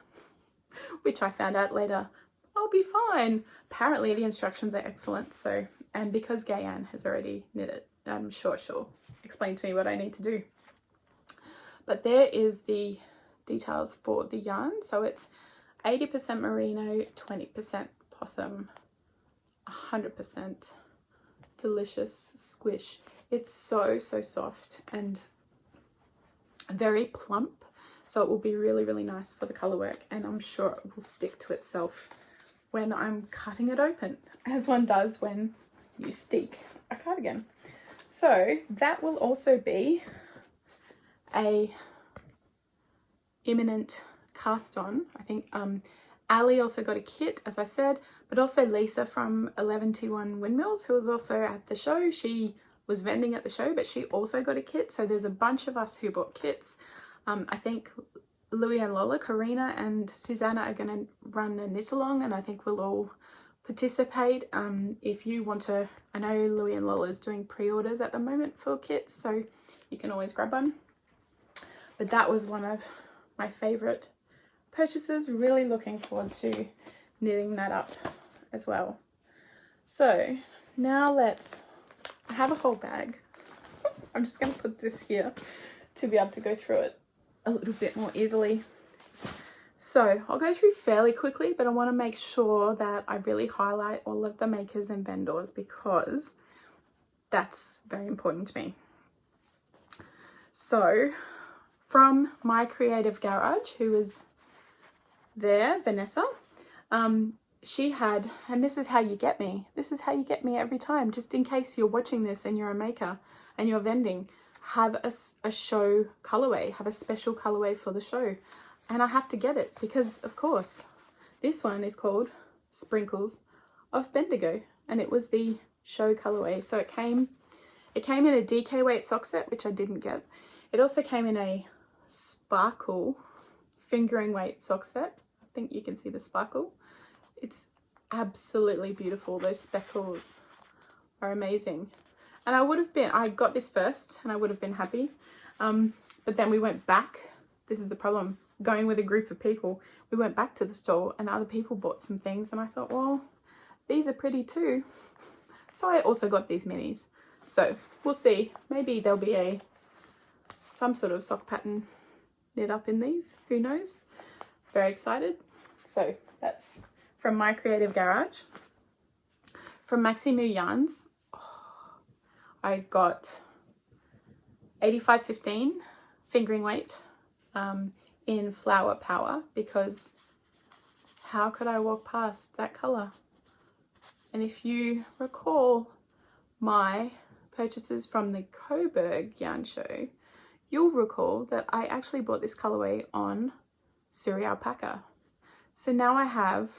[SPEAKER 1] which I found out later I'll be fine. Apparently the instructions are excellent, so, and because Gayanne has already knit it, I'm sure she'll explain to me what I need to do. But there is the details for the yarn. So it's 80% merino, 20% possum, 100% delicious squish. It's so soft and very plump, so it will be really nice for the colourwork, and I'm sure it will stick to itself when I'm cutting it open, as one does when you steek a cardigan. So that will also be a imminent cast on. I think Ali also got a kit, as I said, but also Lisa from 1121 Windmills, who was also at the show. She was vending at the show, but she also got a kit. So there's a bunch of us who bought kits. I think Louie and Lola, Karina and Susanna are going to run a knit along, and I think we'll all participate. If you want to, I know Louie and Lola is doing pre-orders at the moment for kits, so you can always grab one. But that was one of my favourite purchases. Really looking forward to knitting that up as well. So now I have a whole bag. I'm just going to put this here to be able to go through it a little bit more easily. So I'll go through fairly quickly, but I want to make sure that I really highlight all of the makers and vendors because that's very important to me. So from My Creative Garage, who was there, Vanessa, she had, and this is how you get me. This is how you get me every time, just in case you're watching this and you're a maker and you're vending. Have a show colorway, have a special colorway for the show. And I have to get it because, of course, this one is called Sprinkles of Bendigo, and it was the show colorway. So it came in a DK weight sock set, which I didn't get. It also came in a sparkle fingering weight sock set. I think you can see the sparkle. It's absolutely beautiful. Those speckles are amazing. And I got this first and I would have been happy. But then we went back. This is the problem. Going with a group of people, we went back to the store and other people bought some things, and I thought, well, these are pretty too. So I also got these minis. So we'll see. Maybe there'll be some sort of sock pattern knit up in these. Who knows? Very excited. So that's from My Creative Garage. From Maximoo Yarns, I got 8515 fingering weight in Flower Power, because how could I walk past that colour? And if you recall my purchases from the Coburg Yarn Show, you'll recall that I actually bought this colourway on Suri Alpaca. So now I have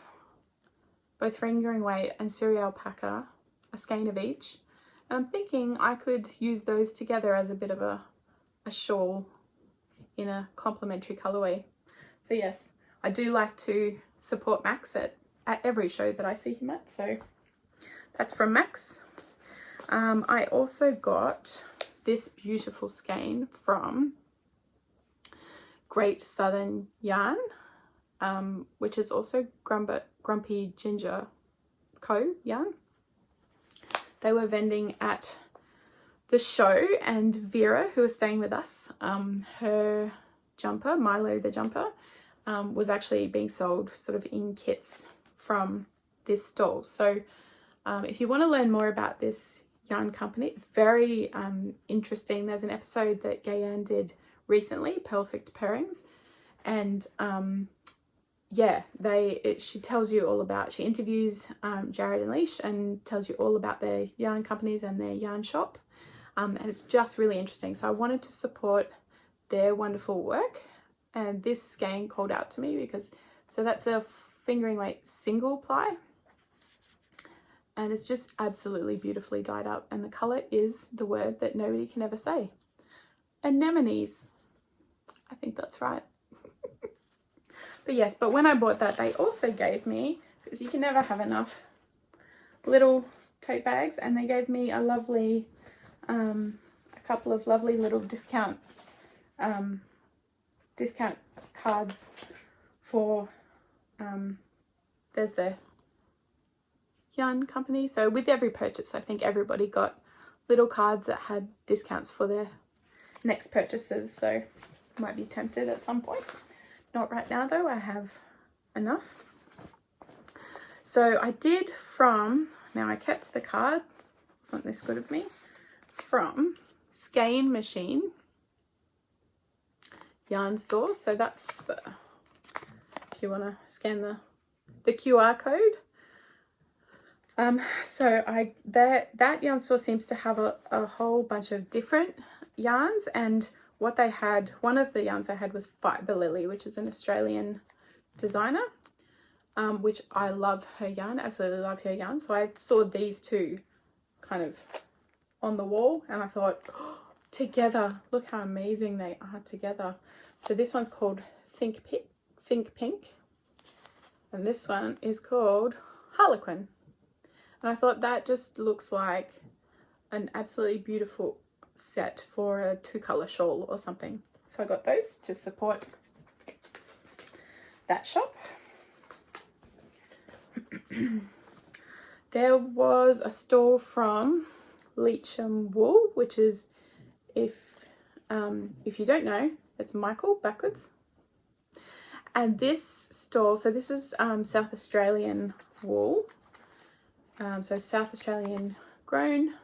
[SPEAKER 1] both fingering weight and Suri Alpaca, a skein of each. And I'm thinking I could use those together as a bit of a shawl in a complementary colourway. So yes, I do like to support Max at at every show that I see him at. So that's from Max. I also got this beautiful skein from Great Southern Yarn, which is also Grumpy Ginger Co. Yarn. They were vending at the show, and Vera, who was staying with us, her jumper, Milo the jumper, was actually being sold sort of in kits from this stall. So if you want to learn more about this yarn company, it's very interesting. There's an episode that Gayanne did recently, Perfect Pairings, and yeah, she tells you all about, she interviews Jared and Leash and tells you all about their yarn companies and their yarn shop, and it's just really interesting. So I wanted to support their wonderful work, and this skein called out to me because, so that's a fingering weight single ply, and it's just absolutely beautifully dyed up, and the color is the word that nobody can ever say, anemones. I think that's right. But yes, but when I bought that, they also gave me, because you can never have enough, little tote bags, and they gave me a lovely, a couple of lovely little discount cards for, there's the yarn company. So with every purchase, I think everybody got little cards that had discounts for their next purchases. So might be tempted at some point. Not right now though, I have enough. So I did from, now I kept the card, it's not this good of me, from Skein Machine yarn store. So that's the, if you want to scan the QR code. So that yarn store seems to have a whole bunch of different yarns, and what they had, one of the yarns they had was Fiber Lily, which is an Australian designer, which I love her yarn, absolutely love her yarn. So I saw these two kind of on the wall, and I thought, oh, together, look how amazing they are together. So this one's called Think Pink, and this one is called Harlequin. And I thought that just looks like an absolutely beautiful set for a 2-color shawl or something. So I got those to support that shop. There was a store from Leecham Wool, which is, if you don't know, it's Michael backwards. And this store, so this is South Australian wool, so South Australian grown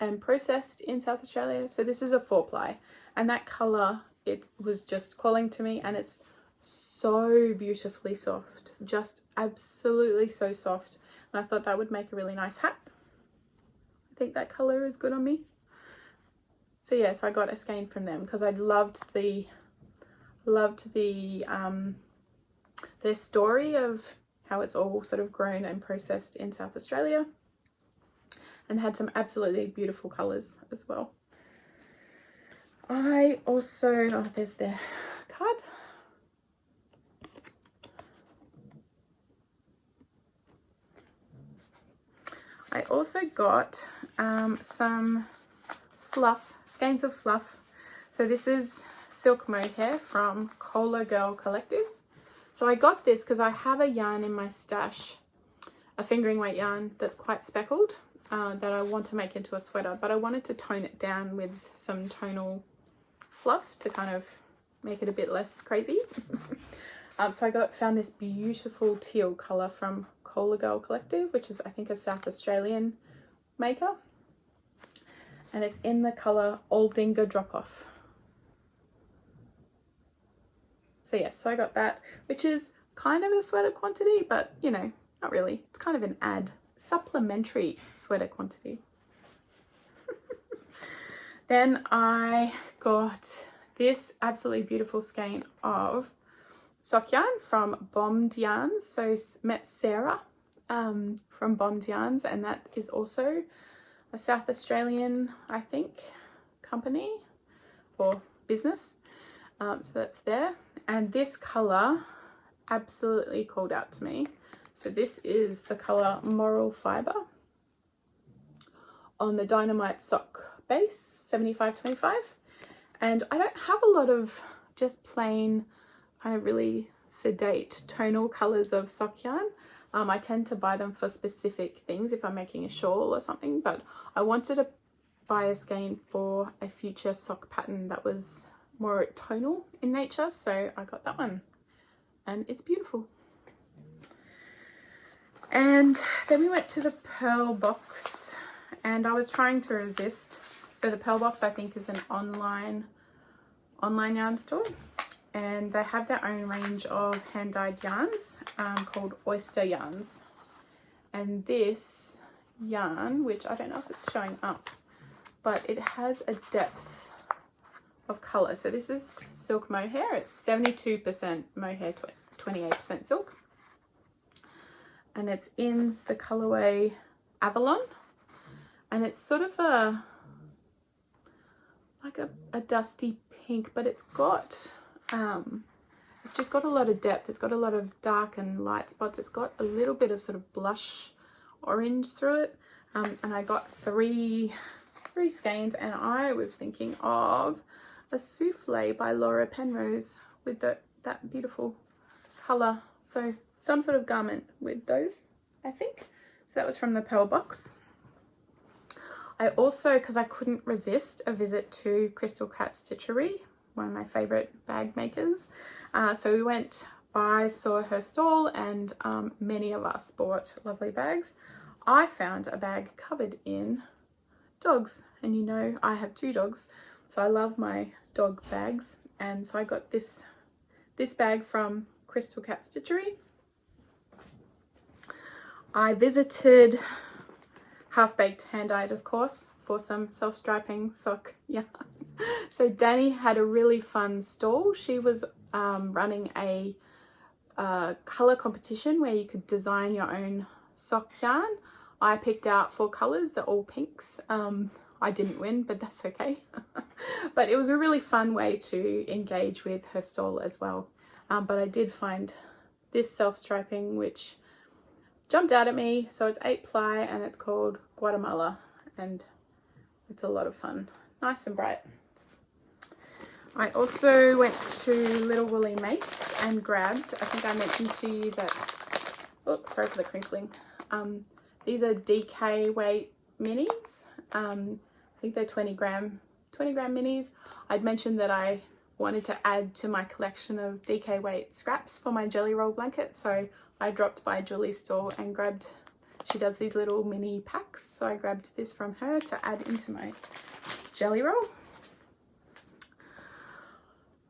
[SPEAKER 1] and processed in South Australia. So this is a 4-ply, and that color, it was just calling to me, and it's so beautifully soft, just absolutely so soft. And I thought that would make a really nice hat. I think that color is good on me. So yes, I got a skein from them because I loved their story of how it's all sort of grown and processed in South Australia, and had some absolutely beautiful colors as well. I also, oh, there's their card. I also got some fluff, skeins of fluff. So this is Silk Mohair from Cola Girl Collective. So I got this because I have a yarn in my stash, a fingering weight yarn that's quite speckled, that I want to make into a sweater, but I wanted to tone it down with some tonal fluff to kind of make it a bit less crazy. So I found this beautiful teal colour from Cola Girl Collective, which is, I think, a South Australian maker, and it's in the colour Aldinga Drop Off. So yes, so I got that, which is kind of a sweater quantity, but you know, not really. It's kind of an supplementary sweater quantity. Then I got this absolutely beautiful skein of sock yarn from Bombed Yarns. So met Sarah from Bombed Yarns, and that is also a South Australian, I think, company or business. So that's there. And this colour absolutely called out to me. So this is the colour Moral Fibre on the Dynamite Sock base, 75/25. And I don't have a lot of just plain kind of really sedate tonal colours of sock yarn. I tend to buy them for specific things if I'm making a shawl or something, but I wanted to buy a skein for a future sock pattern that was more tonal in nature, so I got that one and it's beautiful. And then we went to the Pearl Box and I was trying to resist. So the Pearl Box, I think, is an online yarn store, and they have their own range of hand-dyed yarns called Oyster Yarns. And this yarn, which I don't know if it's showing up, but it has a depth of colour. So this is Silk Mohair. It's 72% mohair, 28% silk. And it's in the colourway Avalon. And it's sort of like a dusty pink, but it's just got a lot of depth. It's got a lot of dark and light spots. It's got a little bit of sort of blush orange through it. And I got three skeins, and I was thinking of a souffle by Laura Penrose with that beautiful colour. So some sort of garment with those, I think. So that was from the Pearl Box. I also, because I couldn't resist a visit to Crystal Cat Stitchery, one of my favourite bag makers. So we went by, saw her stall, and many of us bought lovely bags. I found a bag covered in dogs, and you know I have 2 dogs, so I love my dog bags. And so I got this bag from Crystal Cat Stitchery. I visited Half Baked Hand Dyed, of course, for some self-striping sock yarn. So Danny had a really fun stall. She was running a colour competition where you could design your own sock yarn. I picked out 4 colours, they're all pinks. I didn't win, but that's okay. But it was a really fun way to engage with her stall as well. But I did find this self-striping, which jumped out at me. So it's 8 ply and it's called Guatemala, and it's a lot of fun. Nice and bright. I also went to Little Woolly Mates and grabbed, I think I mentioned to you that, oh, sorry for the crinkling. These are DK weight minis. I think they're 20 gram minis. I'd mentioned that I wanted to add to my collection of DK weight scraps for my jelly roll blanket, so I dropped by Julie's store and grabbed, she does these little mini packs, so I grabbed this from her to add into my jelly roll.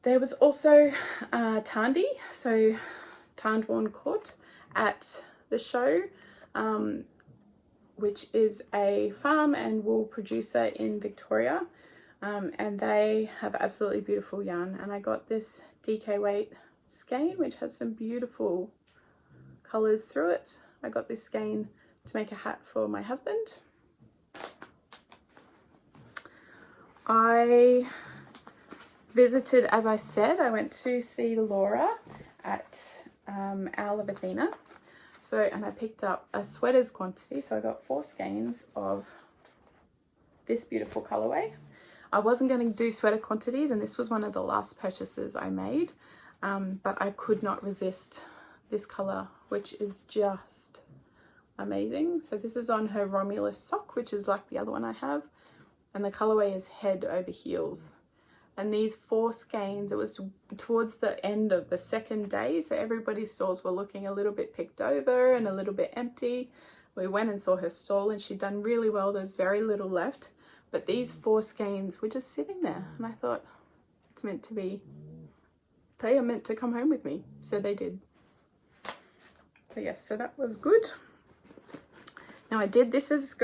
[SPEAKER 1] There was also Tandy, so Tandworn Court at the show, which is a farm and wool producer in Victoria, and they have absolutely beautiful yarn. And I got this DK weight skein, which has some beautiful colours through it. I got this skein to make a hat for my husband. I visited, as I said, I went to see Laura at Owl of Athena. So, and I picked up a sweaters quantity. So I got 4 skeins of this beautiful colorway. I wasn't going to do sweater quantities, and this was one of the last purchases I made. But I could not resist this color, which is just amazing. So this is on her Romulus sock, which is like the other one I have. And the colorway is head over heels. And these 4 skeins, it was towards the end of the second day, so everybody's stalls were looking a little bit picked over and a little bit empty. We went and saw her stall and she'd done really well. There's very little left, but these 4 skeins were just sitting there, and I thought, it's meant to be, they are meant to come home with me. So they did. So yes, so that was good. Now this is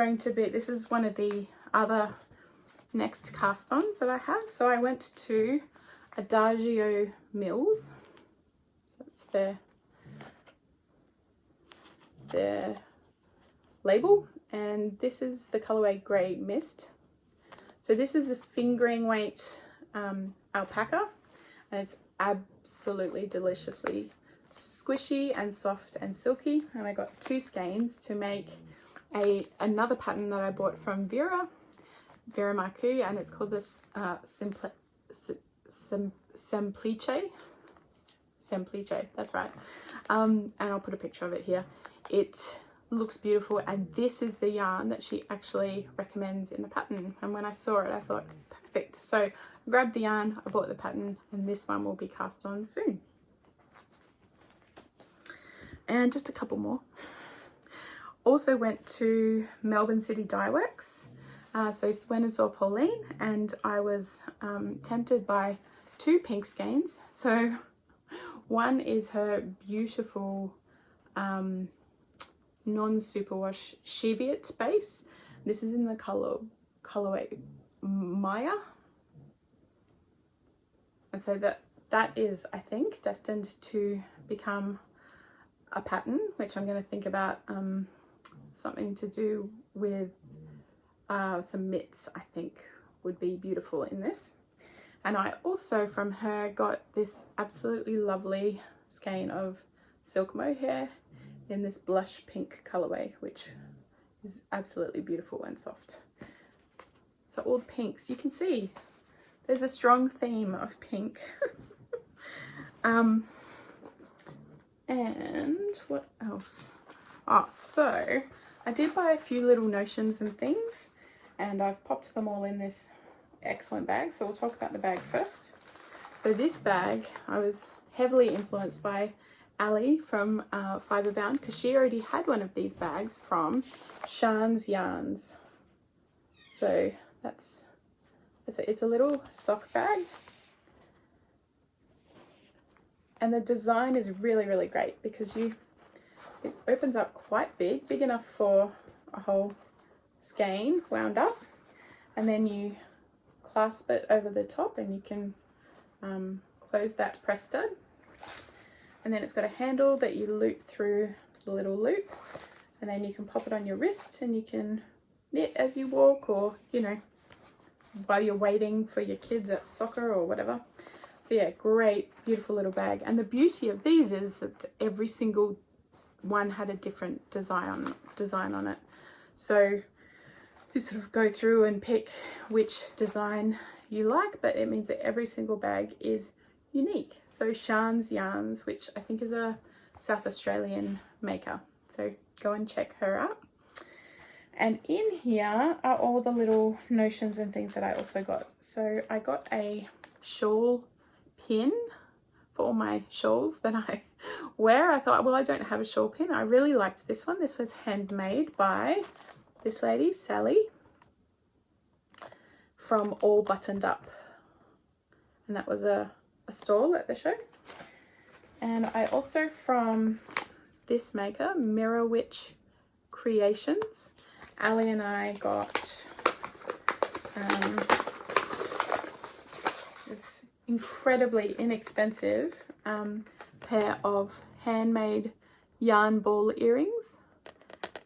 [SPEAKER 1] one of the other next cast-ons that I have. So I went to Adagio Mills. So it's their label, and this is the colorway Grey Mist. So this is a fingering weight alpaca, and it's absolutely deliciously squishy and soft and silky, and I got 2 skeins to make another pattern that I bought from Marcoux, and it's called this Semplice, that's right. And I'll put a picture of it here. It looks beautiful, and this is the yarn that she actually recommends in the pattern, and when I saw it I thought perfect. So I grabbed the yarn, I bought the pattern, and this one will be cast on soon. And just a couple more. Also went to Melbourne City Dye Works, so went and saw Pauline, and I was tempted by 2 pink skeins. So one is her beautiful non-superwash Cheviot base. This is in the colorway Maya, and so that is, I think, destined to become a pattern, which I'm going to think about something to do with some mitts. I think would be beautiful in this. And I also from her got this absolutely lovely skein of Silk Mohair in this blush pink colorway, which is absolutely beautiful and soft. So all the pinks, you can see there's a strong theme of pink. And what else? Oh, so I did buy a few little notions and things, and I've popped them all in this excellent bag. So we'll talk about the bag first. So this bag, I was heavily influenced by Ali from Fiberbound, because she already had one of these bags from Isager Yarns. So it's a little sock bag, and the design is really, really great because it opens up quite big enough for a whole skein wound up, and then you clasp it over the top and you can close that press stud, and then it's got a handle that you loop through the little loop, and then you can pop it on your wrist and you can knit as you walk, or you know, while you're waiting for your kids at soccer or whatever. So yeah, great, beautiful little bag. And the beauty of these is that every single one had a different design on it. So you sort of go through and pick which design you like, but it means that every single bag is unique. So Isager Yarns, which I think is a South Australian maker, so go and check her out. And in here are all the little notions and things that I also got. So I got a shawl pin for all my shawls that I wear. I thought, well, I don't have a shawl pin. I really liked this one. This was handmade by this lady, Sally, from All Buttoned Up. And that was a stall at the show. And I also, from this maker, Mirror Witch Creations, Ali and I got this incredibly inexpensive pair of handmade yarn ball earrings,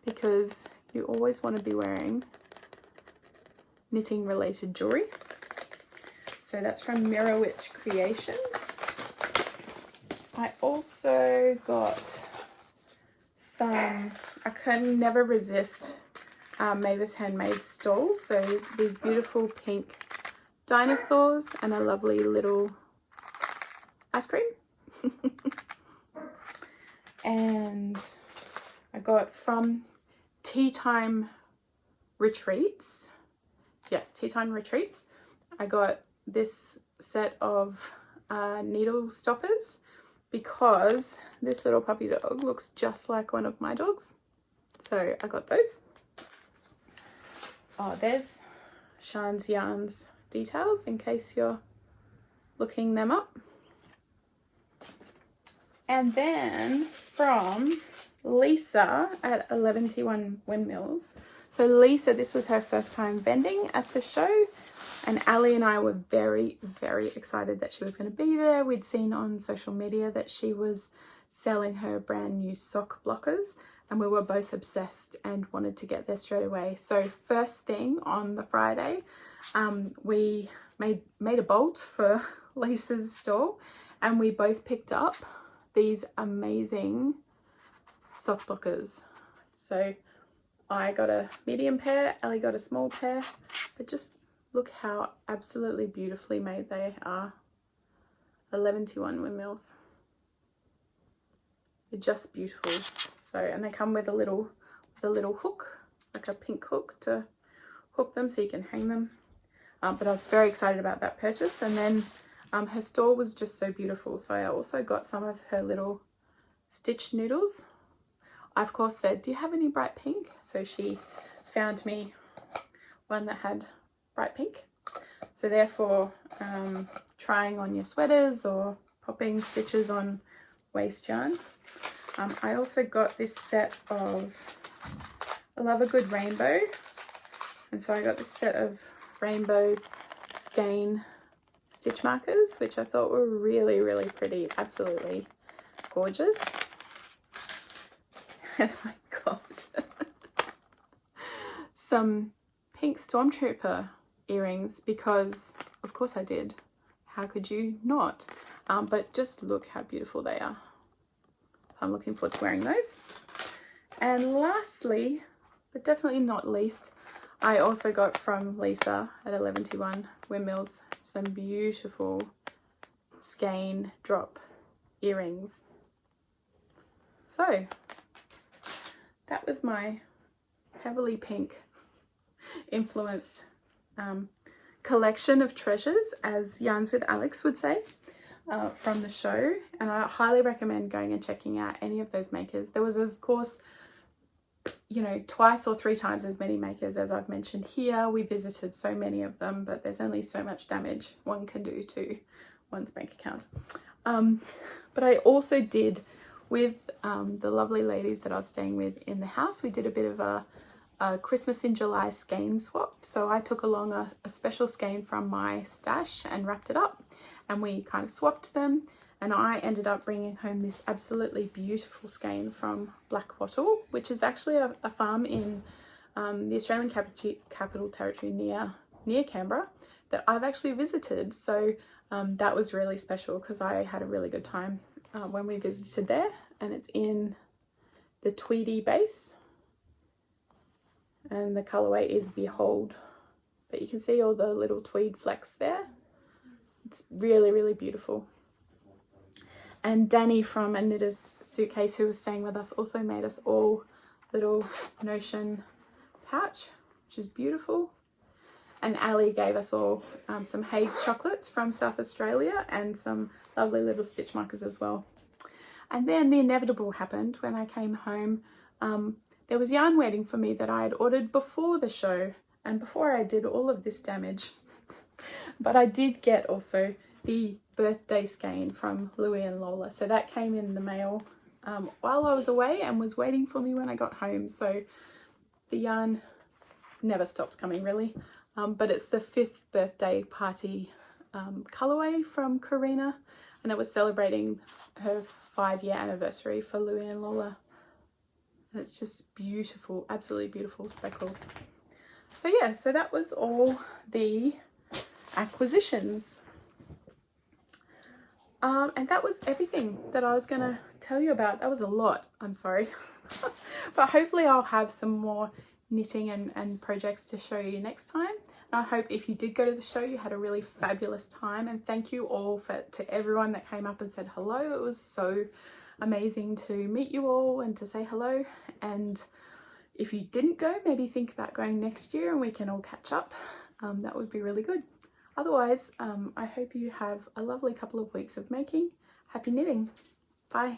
[SPEAKER 1] because you always want to be wearing knitting related jewelry. So that's from Mirror Witch Creations. I also got some, I can never resist Mavis Handmade stalls. So these beautiful pink dinosaurs and a lovely little ice cream. And I got from Tea Time Retreats, yes, Tea Time Retreats, I got this set of needle stoppers, because this little puppy dog looks just like one of my dogs, so I got those. Oh, there's Isager Yarns details in case you're looking them up. And then from Lisa at 11T1 Windmills. So Lisa, this was her first time vending at the show, and Ali and I were very, very excited that she was going to be there. We'd seen on social media that she was selling her brand new sock blockers, and we were both obsessed and wanted to get there straight away. So first thing on the Friday, we made a bolt for Lisa's stall, and we both picked up these amazing sock blockers. So I got a medium pair, Ellie got a small pair, but just look how absolutely beautifully made they are. 1121 windmills. They're just beautiful. So, and they come with a little hook, like a pink hook to hook them so you can hang them. But I was very excited about that purchase. And then her store was just so beautiful. So I also got some of her little stitch noodles. I of course said, do you have any bright pink? So she found me one that had bright pink. So therefore, trying on your sweaters or popping stitches on waste yarn. I also got this set of, I love a good rainbow. And so I got this set of rainbow skein stitch markers, which I thought were really, really pretty. Absolutely gorgeous. And I got some pink Stormtrooper earrings because of course I did. How could you not? But just look how beautiful they are. I'm looking forward to wearing those. And lastly, but definitely not least, I also got from Lisa at 1121 Windmills some beautiful skein drop earrings. So that was my heavily pink influenced collection of treasures, as Yarns with Alex would say, from the show. And I highly recommend going and checking out any of those makers. There was, of course, you know, 2 or 3 times as many makers as I've mentioned here. We visited so many of them, but there's only so much damage one can do to one's bank account. But I also did, with the lovely ladies that I was staying with in the house, we did a bit of a Christmas in July skein swap. So I took along a special skein from my stash and wrapped it up, and we kind of swapped them. And I ended up bringing home this absolutely beautiful skein from Black Wattle, which is actually a farm in the Australian Capital Territory near Canberra that I've actually visited. So that was really special because I had a really good time when we visited there. And it's in the Tweedy base. And the colourway is Behold. But you can see all the little tweed flecks there. It's really, really beautiful. And Danny from A Knitter's Suitcase, who was staying with us, also made us all little notion pouch, which is beautiful. And Ali gave us all some Hague's chocolates from South Australia and some lovely little stitch markers as well. And then the inevitable happened when I came home. There was yarn waiting for me that I had ordered before the show and before I did all of this damage. But I did get also the birthday skein from Louie and Lola. So that came in the mail while I was away and was waiting for me when I got home. So the yarn never stops coming really. But it's the 5th birthday party colourway from Karina, and it was celebrating her 5-year anniversary for Louie and Lola. And it's just beautiful, absolutely beautiful speckles. So yeah, so that was all the acquisitions. And that was everything that I was going to tell you about. That was a lot, I'm sorry. But hopefully I'll have some more knitting and projects to show you next time. And I hope if you did go to the show, you had a really fabulous time. And thank you all to everyone that came up and said hello. It was so amazing to meet you all and to say hello. And if you didn't go, maybe think about going next year and we can all catch up. That would be really good. Otherwise, I hope you have a lovely couple of weeks of making. Happy knitting. Bye.